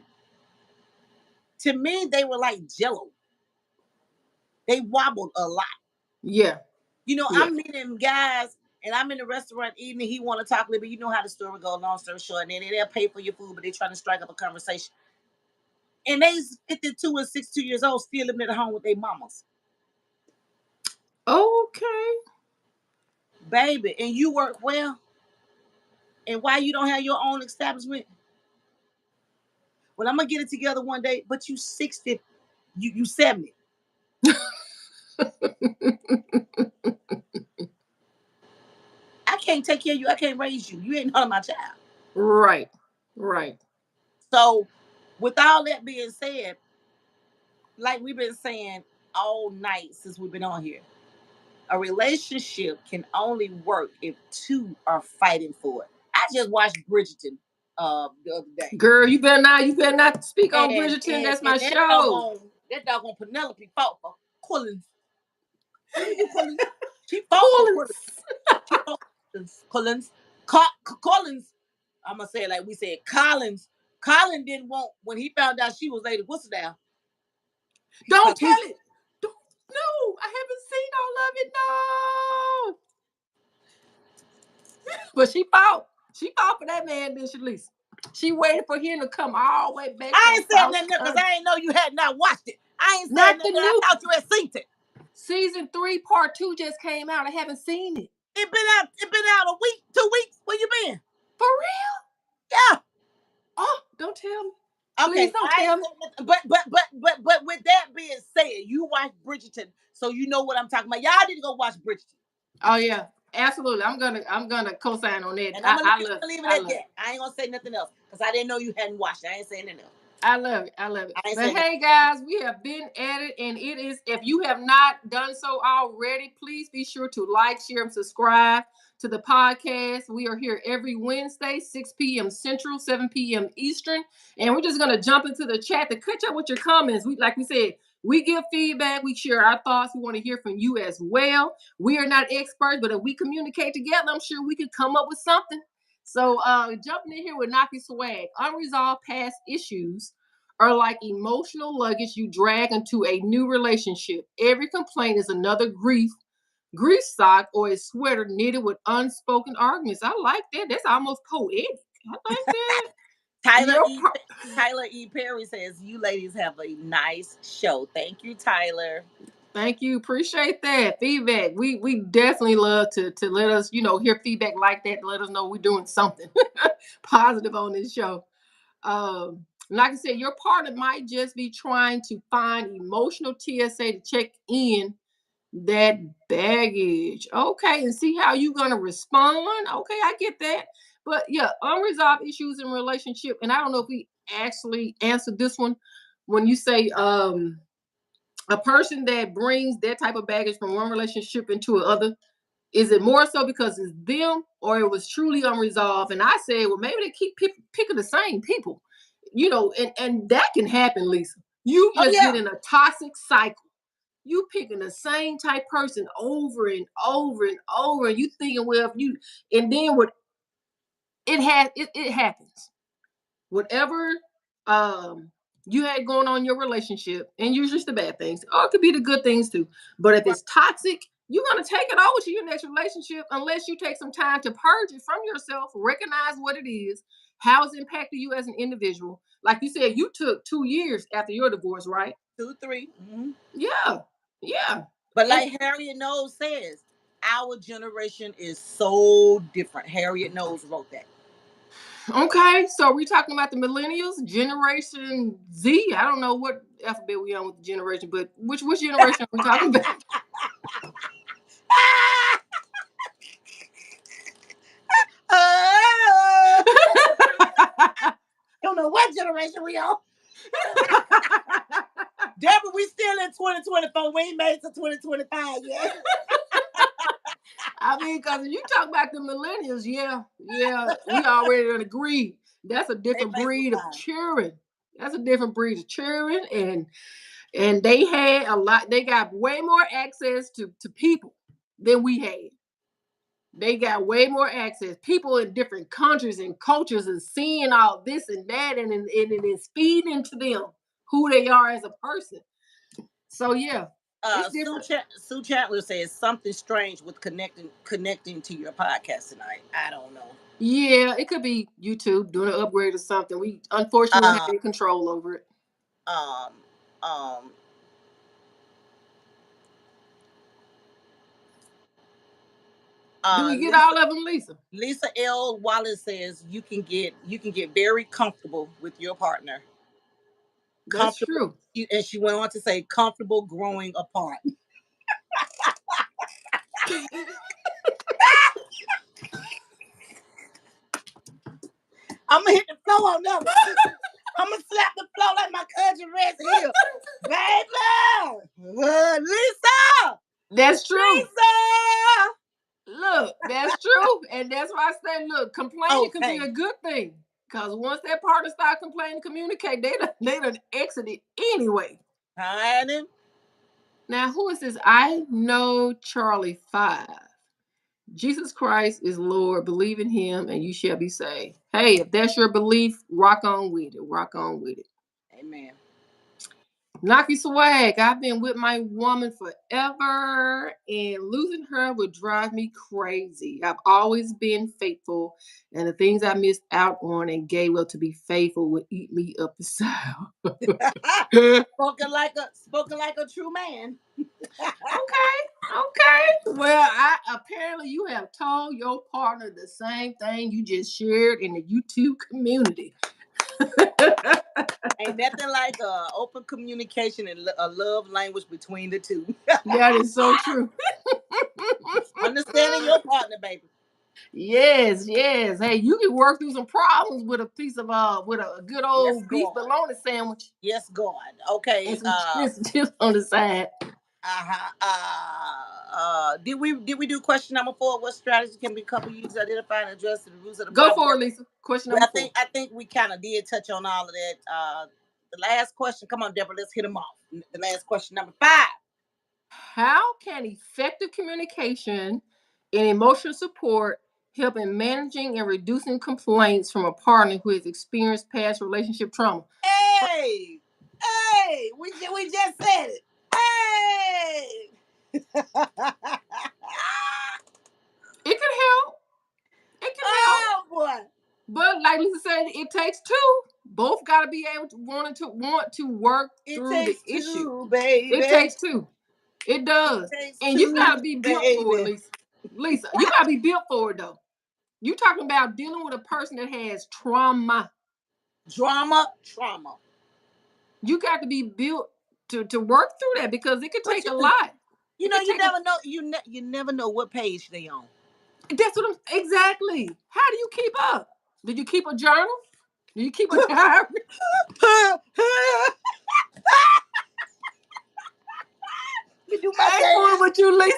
Speaker 2: To me, they were like jello. They wobbled a lot.
Speaker 1: Yeah.
Speaker 2: I'm meeting guys and I'm in the restaurant eating and he want to talk a little bit. You know how the story goes, long story short, and then they'll pay for your food, but they're trying to strike up a conversation. And they 52 and 62 years old, still living at home with their mamas.
Speaker 1: Okay.
Speaker 2: Baby, and you work well? And why you don't have your own establishment? Well, I'm going to get it together one day, but you 60, you 70. I can't take care of you. I can't raise you. You ain't none of my child.
Speaker 1: Right.
Speaker 2: So, with all that being said, like we've been saying all night since we've been on here, a relationship can only work if two are fighting for it. I just watched Bridgerton the other day.
Speaker 1: Girl, you better not speak on Bridgerton. That's my show.
Speaker 2: That doggone Penelope fought for Collins. She fought for Collins. Collins. I'm gonna say it like we said. Collins didn't want when he found out she was Lady Whistle down.
Speaker 1: Don't tell it. No, I haven't seen all of it. No. But she fought. She fought for that man, didn't she, Lisa? She waited for him to come all the way back.
Speaker 2: I ain't saying nothing because I ain't know you had not watched it. I ain't saying nothing. I thought you had seen it.
Speaker 1: Season 3, part 2 just came out. I haven't seen it.
Speaker 2: It been out a week, 2 weeks. Where you been?
Speaker 1: For real?
Speaker 2: Yeah.
Speaker 1: Oh, don't tell me.
Speaker 2: Okay,
Speaker 1: please don't tell me.
Speaker 2: But with that being said, you watched Bridgerton, so you know what I'm talking about. Y'all need to go watch Bridgerton.
Speaker 1: Oh yeah, absolutely. I'm gonna co-sign on that.
Speaker 2: And I'm gonna leave it at that. I ain't gonna say nothing else because I didn't know you hadn't watched it. I ain't saying nothing else.
Speaker 1: I love it. But hey, guys, we have been at it, and it is. If you have not done so already, please be sure to like, share, and subscribe to the podcast. We are here every Wednesday, 6 p.m. Central, 7 p.m. Eastern, and we're just gonna jump into the chat to catch up with your comments. Like we said, We give feedback, we share our thoughts. We want to hear from you as well. We are not experts, but if we communicate together, I'm sure we could come up with something. So jumping in here with Naki Swag, unresolved past issues are like emotional luggage you drag into a new relationship. Every complaint is another grief sock or a sweater knitted with unspoken arguments. I like that. That's almost poetic. I like that.
Speaker 2: Tyler
Speaker 1: Your
Speaker 2: E.
Speaker 1: par-
Speaker 2: Tyler E. Perry says, "You ladies have a nice show." Thank you, Tyler.
Speaker 1: Thank you. Appreciate that feedback. We definitely love to let us, hear feedback like that to let us know we're doing something positive on this show. Like I said, your partner might just be trying to find emotional TSA to check in that baggage. Okay, and see how you're gonna respond. Okay, I get that. But yeah, unresolved issues in relationship, and I don't know if we actually answered this one when you say a person that brings that type of baggage from one relationship into another, is it more so because it's them or it was truly unresolved? And I said, well, maybe they keep picking the same people, and that can happen, Lisa. You
Speaker 2: Oh
Speaker 1: just
Speaker 2: yeah.
Speaker 1: get in a toxic cycle. You picking the same type person over and over and over, and you thinking, well, if you, and then what it happens. Whatever um you had going on in your relationship, and usually it's the bad things, or it could be the good things too. But if it's toxic, you're gonna take it over to your next relationship unless you take some time to purge it from yourself, recognize what it is, how it's impacted you as an individual. Like you said, you took 2 years after your divorce, right?
Speaker 2: 2, 3.
Speaker 1: Yeah, yeah.
Speaker 2: But
Speaker 1: And
Speaker 2: like Harriet Knowles says, our generation is so different. Harriet Knowles wrote that.
Speaker 1: okay, so we talking about the millennials, Generation Z. I don't know what alphabet we on with the generation, but which generation are we talking about?
Speaker 2: Oh, don't know what generation we on. Deborah, we still in 2024. We ain't made it to 2025 yet.
Speaker 1: I mean, because you talk about the millennials, yeah, we already agreed. That's a
Speaker 2: They
Speaker 1: different
Speaker 2: face
Speaker 1: breed of
Speaker 2: time.
Speaker 1: children. That's a different breed of children, and they had a lot. They got way more access to people than we had. They got way more access. People in different countries and cultures and seeing all this and that, and it is feeding into them who they are as a person. So yeah, it's different.
Speaker 2: Sue Chandler says something strange with connecting to your podcast tonight. I don't know.
Speaker 1: Yeah, it could be YouTube doing an upgrade or something. We unfortunately don't have
Speaker 2: Uh,
Speaker 1: any control over it.
Speaker 2: um, um,
Speaker 1: Do we get
Speaker 2: Lisa
Speaker 1: all of them, Lisa?
Speaker 2: Lisa L. Wallace says you can get very comfortable with your partner.
Speaker 1: That's
Speaker 2: Comfortable,
Speaker 1: true.
Speaker 2: and she went on to say comfortable growing apart. I'm gonna hit the floor on that one. I'm gonna slap the floor like my cousin Rex Hill. Baby! Lisa!
Speaker 1: That's true.
Speaker 2: Lisa!
Speaker 1: Look, that's true. And that's why I say, look, complaining can be
Speaker 2: Okay.
Speaker 1: a good thing. Because once that partner start complaining, communicate, they done exited anyway.
Speaker 2: Honey.
Speaker 1: Now, who is this? I know Charlie 5. Jesus Christ is Lord. Believe in him and you shall be saved. Hey, if that's your belief, rock on with it. Rock on with it.
Speaker 2: Amen.
Speaker 1: Naki Swag, I've been with my woman forever, and losing her would drive me crazy. I've always been faithful, and the things I missed out on and gave up to be faithful would eat me up inside.
Speaker 2: spoken like a true man.
Speaker 1: Okay. Well, I apparently you have told your partner the same thing you just shared in the YouTube community.
Speaker 2: Ain't nothing like open communication and a love language between the two.
Speaker 1: That is so true.
Speaker 2: Understanding your partner, baby.
Speaker 1: Yes, yes. Hey, you can work through some problems with a piece of with a good
Speaker 2: Yes,
Speaker 1: old beef
Speaker 2: God.
Speaker 1: bologna sandwich
Speaker 2: Yes, God. Okay.
Speaker 1: and some chips on the side.
Speaker 2: Uh-huh. Did we do question number 4? What strategy can be couple use to identify and address the roots of the
Speaker 1: Go
Speaker 2: problem?
Speaker 1: for it, Lisa. Question
Speaker 2: Well,
Speaker 1: number
Speaker 2: I
Speaker 1: four.
Speaker 2: think I think we kind of did touch on all of that. The last question. Come on, Deborah. Let's hit them off. The last question, number 5.
Speaker 1: How can effective communication and emotional support help in managing and reducing complaints from a partner who has experienced past relationship trauma?
Speaker 2: Hey, hey, we just said it. Hey.
Speaker 1: It can help. It can help.
Speaker 2: Oh boy.
Speaker 1: But like Lisa said, it takes two. Both got to be able to want to work through the issue.
Speaker 2: Baby.
Speaker 1: It takes two. It does. And you got to be built for it, Lisa. Lisa, you got to be built for it, though. You talking about dealing with a person that has trauma.
Speaker 2: Trauma.
Speaker 1: You got to be built to work through that because it could take a lot.
Speaker 2: You never know. You never know what page they on.
Speaker 1: That's what exactly. How do you keep up? Do you keep a journal? Do you keep a diary?
Speaker 2: Let me do my
Speaker 1: I ain't fooling with you, Lisa.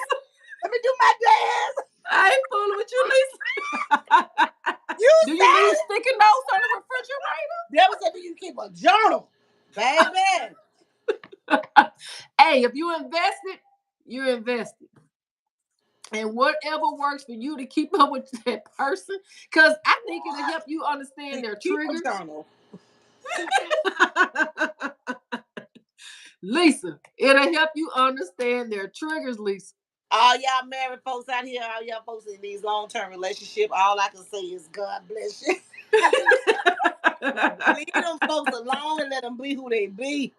Speaker 2: Let me do my dance.
Speaker 1: I ain't fooling with you, Lisa. Do you need sticky notes on the refrigerator?
Speaker 2: Deborah said, do you keep a journal, baby?
Speaker 1: Hey, if you invested, you're invested. And whatever works for you to keep up with that person, because I think it'll help you understand their triggers. Lisa, it'll help you understand their triggers, Lisa.
Speaker 2: All y'all married folks out here, all y'all folks in these long-term relationships, all I can say is God bless you. Leave them folks alone and let them be who they be.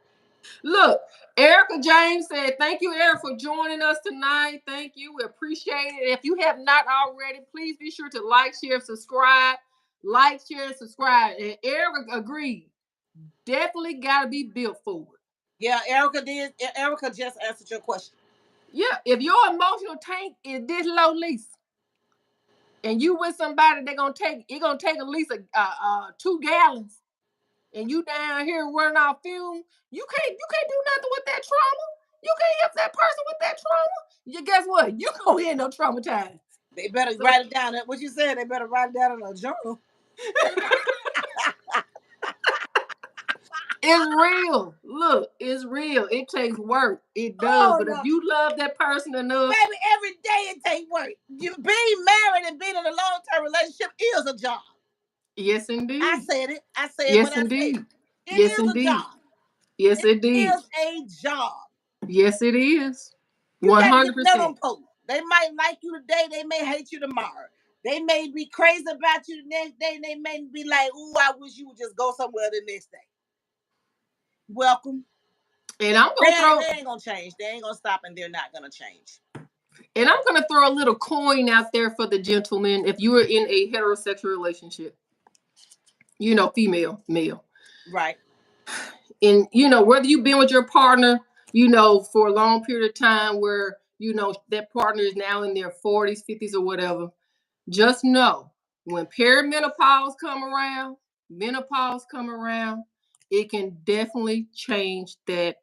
Speaker 1: Look, Erica James said, thank you, Eric, for joining us tonight. Thank you. We appreciate it. If you have not already, please be sure to like, share, subscribe. Like, share, and subscribe. And Erica agreed. Definitely got to be built for it.
Speaker 2: Yeah, Erica did. Erica just answered your question.
Speaker 1: Yeah, if your emotional tank is this low, Lisa, and you with somebody, it's gonna take at least 2 gallons, and you down here running off fumes, you can't do nothing with that trauma. You can't help that person with that trauma. You guess what? You gonna end up traumatized.
Speaker 2: They better write it down. What you said? They better write it down in a journal.
Speaker 1: It's real. Look, it's real. It takes work. It does. But if you love that person enough,
Speaker 2: baby, every day it takes work. You being married and being in a long-term relationship is a job.
Speaker 1: Yes, indeed.
Speaker 2: I said it.
Speaker 1: Yes, indeed.
Speaker 2: It is a job.
Speaker 1: Yes, indeed.
Speaker 2: It is a job.
Speaker 1: Yes, it is. 100%.
Speaker 2: They might like you today. They may hate you tomorrow. They may be crazy about you the next day. They may be like, "Ooh, I wish you would just go somewhere the next day." Welcome.
Speaker 1: And I'm gonna
Speaker 2: they ain't gonna change. They ain't gonna stop, and they're not gonna change.
Speaker 1: And I'm gonna throw a little coin out there for the gentleman. If you are in a heterosexual relationship, female, male,
Speaker 2: right?
Speaker 1: And whether you've been with your partner, for a long period of time, where that partner is now in their 40s, 50s, or whatever, just know when perimenopause come around, it can definitely change that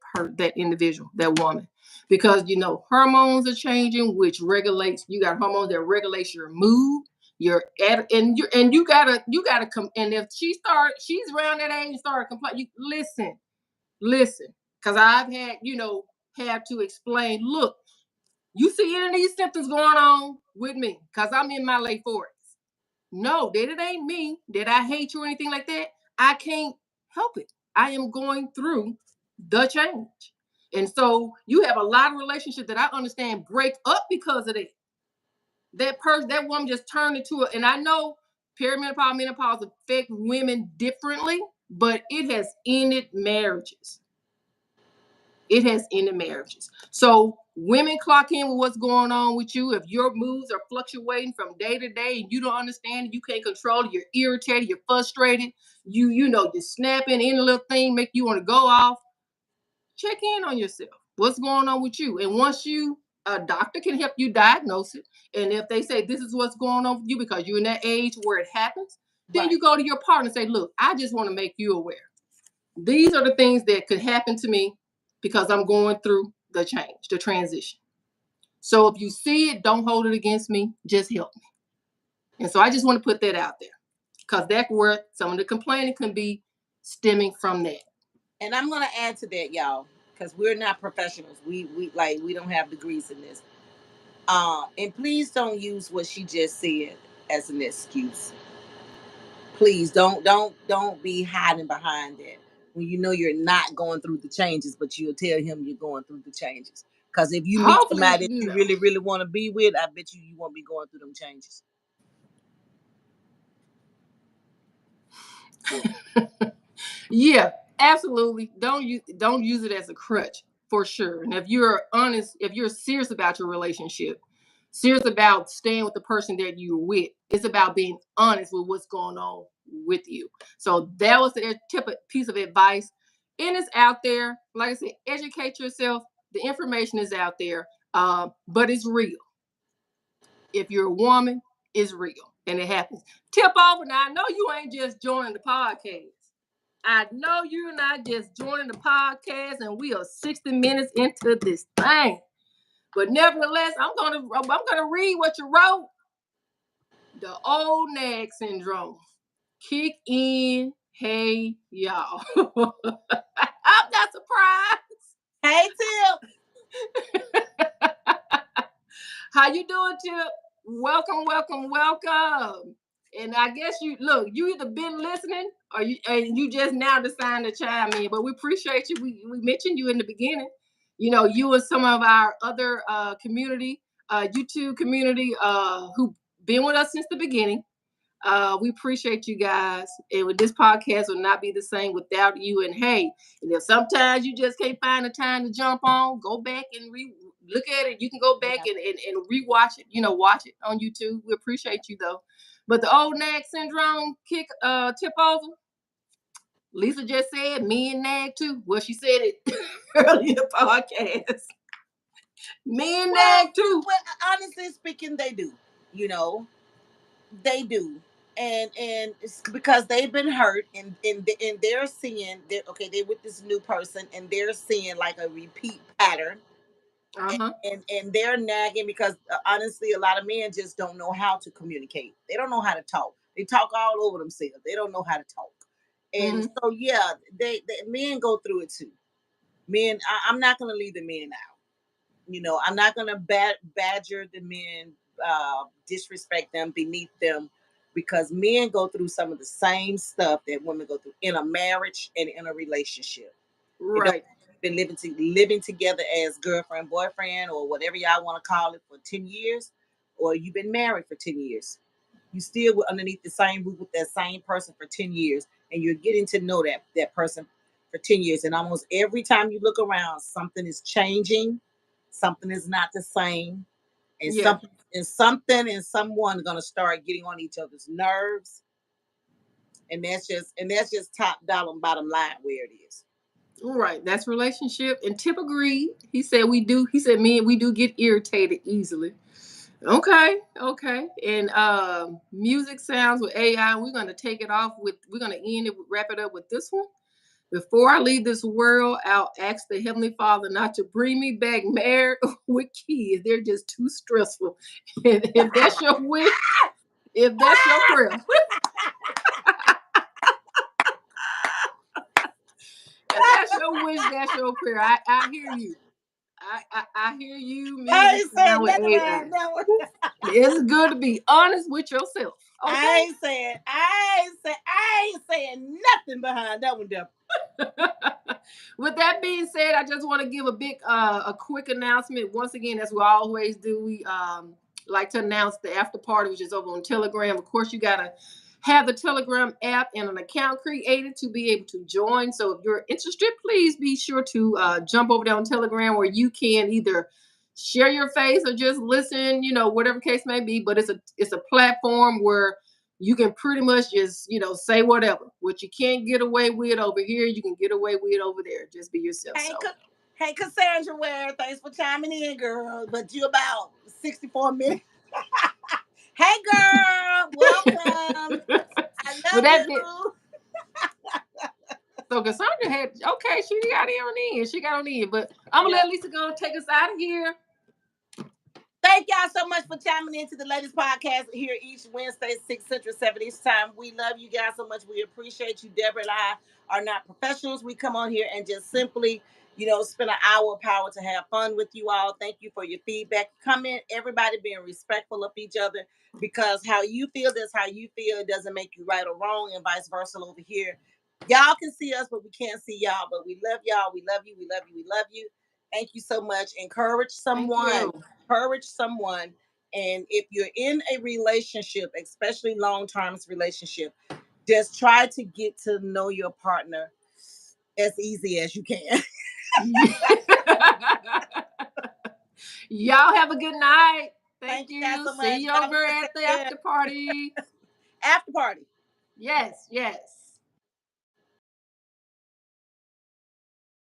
Speaker 1: individual, that woman, because hormones are changing, which regulates. You got hormones that regulates your mood, and you gotta come. And if she's around that age and start complaining, listen, because I've had to explain. Look, you see any of these symptoms going on with me because I'm in my late 40s. No, that it ain't me, that I hate you or anything like that. I can't help it. I am going through the change. And so you have a lot of relationships that I understand break up because of that. That woman just turned into and I know perimenopause, menopause affect women differently, but it has ended marriages. It has ended marriages. So women clock in with what's going on with you. If your moods are fluctuating from day to day and you don't understand it, you can't control it, you're irritated, you're frustrated, you're snapping, any little thing make you want to go off. Check in on yourself. What's going on with you? And once a doctor can help you diagnose it. And if they say this is what's going on with you because you're in that age where it happens, then you go to your partner and say, look, I just want to make you aware. These are the things that could happen to me because I'm going through the change, the transition. So if you see it, don't hold it against me. Just help me. And so I just want to put that out there because that's where some of the complaining can be stemming from that.
Speaker 2: And I'm gonna add to that, y'all, because we're not professionals. We don't have degrees in this. And please don't use what she just said as an excuse. Please don't be hiding behind that when you know you're not going through the changes, but you'll tell him you're going through the changes. Because if you meet
Speaker 1: Hopefully,
Speaker 2: somebody that you really want to be with, I bet you won't be going through them changes.
Speaker 1: Yeah, absolutely. Don't use it as a crutch for sure. And if you're honest, if you're serious about your relationship, serious about staying with the person that you're with, it's about being honest with what's going on with you. So that was the piece of advice. And it's out there. Like I said, educate yourself. The information is out there, but it's real. If you're a woman, it's real and it happens. Tip over now. I know you ain't just joining the podcast. I know you're not just joining the podcast, and we are 60 minutes into this thing. But nevertheless, I'm gonna read what you wrote. The old nag syndrome kick in. Hey y'all, I'm not surprised.
Speaker 2: Hey Tip.
Speaker 1: How you doing, Tip? Welcome, welcome, welcome. And I guess you either been listening or you just now decided to chime in. But we appreciate you. We mentioned you in the beginning. You know, you and some of our other community, YouTube community, who been with us since the beginning. We appreciate you guys. And with this podcast will not be the same without you. And hey, and if sometimes you just can't find the time to jump on, go back and look at it. You can go back and rewatch it, watch it on YouTube. We appreciate you though. But the old nag syndrome tip over. Lisa just said me and nag too. Well, she said it earlier in the podcast. Me and nag too.
Speaker 2: Well, honestly speaking, they do. They do. And it's because they've been hurt and they're seeing they're with this new person and they're seeing like a repeat pattern. And they're nagging because honestly a lot of men just don't know how to communicate. They don't know how to talk. They talk all over themselves. They don't know how to talk. And so yeah, they men go through it too. Men, I'm not going to leave the men out. I'm not going to badger the men, disrespect them, beneath them, because men go through some of the same stuff that women go through in a marriage and in a relationship.
Speaker 1: Right.
Speaker 2: Been living together as girlfriend, boyfriend, or whatever y'all want to call it for 10 years, or you've been married for 10 years. You still underneath the same roof with that same person for 10 years, and you're getting to know that person for 10 years. And almost every time you look around, something is changing, something is not the same, and something and someone gonna start getting on each other's nerves. And that's just top dollar bottom line where it is.
Speaker 1: Right, that's relationship. And Tip agreed. He said we do. He said me and we do get irritated easily. Okay. And music sounds with AI. We're gonna take it off with. We're gonna wrap it up with this one. Before I leave this world, I'll ask the Heavenly Father not to bring me back married with kids. They're just too stressful. And if that's your wish, if that's your prayer. That's your wish, that's your prayer. I hear you. I hear you.
Speaker 2: I ain't saying nothing about that one.
Speaker 1: It's good to be honest with yourself. Okay?
Speaker 2: I ain't saying nothing behind that one, Deborah.
Speaker 1: With that being said, I just want to give a quick announcement. Once again, as we always do, we like to announce the after party, which is over on Telegram. Of course, you gotta have the Telegram app and an account created to be able to join. So if you're interested, please be sure to jump over there on Telegram, where you can either share your face or just listen, whatever case may be. But it's a platform where you can pretty much just, say whatever. What you can't get away with over here, you can get away with over there. Just be yourself.
Speaker 2: Hey, Cassandra Ware, thanks for chiming in, girl. But you about 64 minutes. Hey, girl, welcome. I love you.
Speaker 1: So Cassandra she got on in. But I'm gonna let Lisa go and take us out of here.
Speaker 2: Thank Thank y'all so much for chiming into the latest podcast here each Wednesday, 6 Central, 7 East time. We love you guys so much. We appreciate you. Deborah and I are not professionals. We come on here and just simply, spend an hour of power to have fun with you all. Thank you for your feedback. Comment, everybody being respectful of each other, because how you feel, that's how you feel. It doesn't make you right or wrong, and vice versa over here. Y'all can see us, but we can't see y'all. But we love y'all. We love you. We love you. We love you. Thank you so much. Encourage someone. Encourage someone. And if you're in a relationship, especially long-term relationship, just try to get to know your partner as easy as you can.
Speaker 1: Y'all have a good night. Thank
Speaker 2: you guys
Speaker 1: you.
Speaker 2: so much.
Speaker 1: See you over at the after party.
Speaker 2: After party.
Speaker 1: Yes, yes.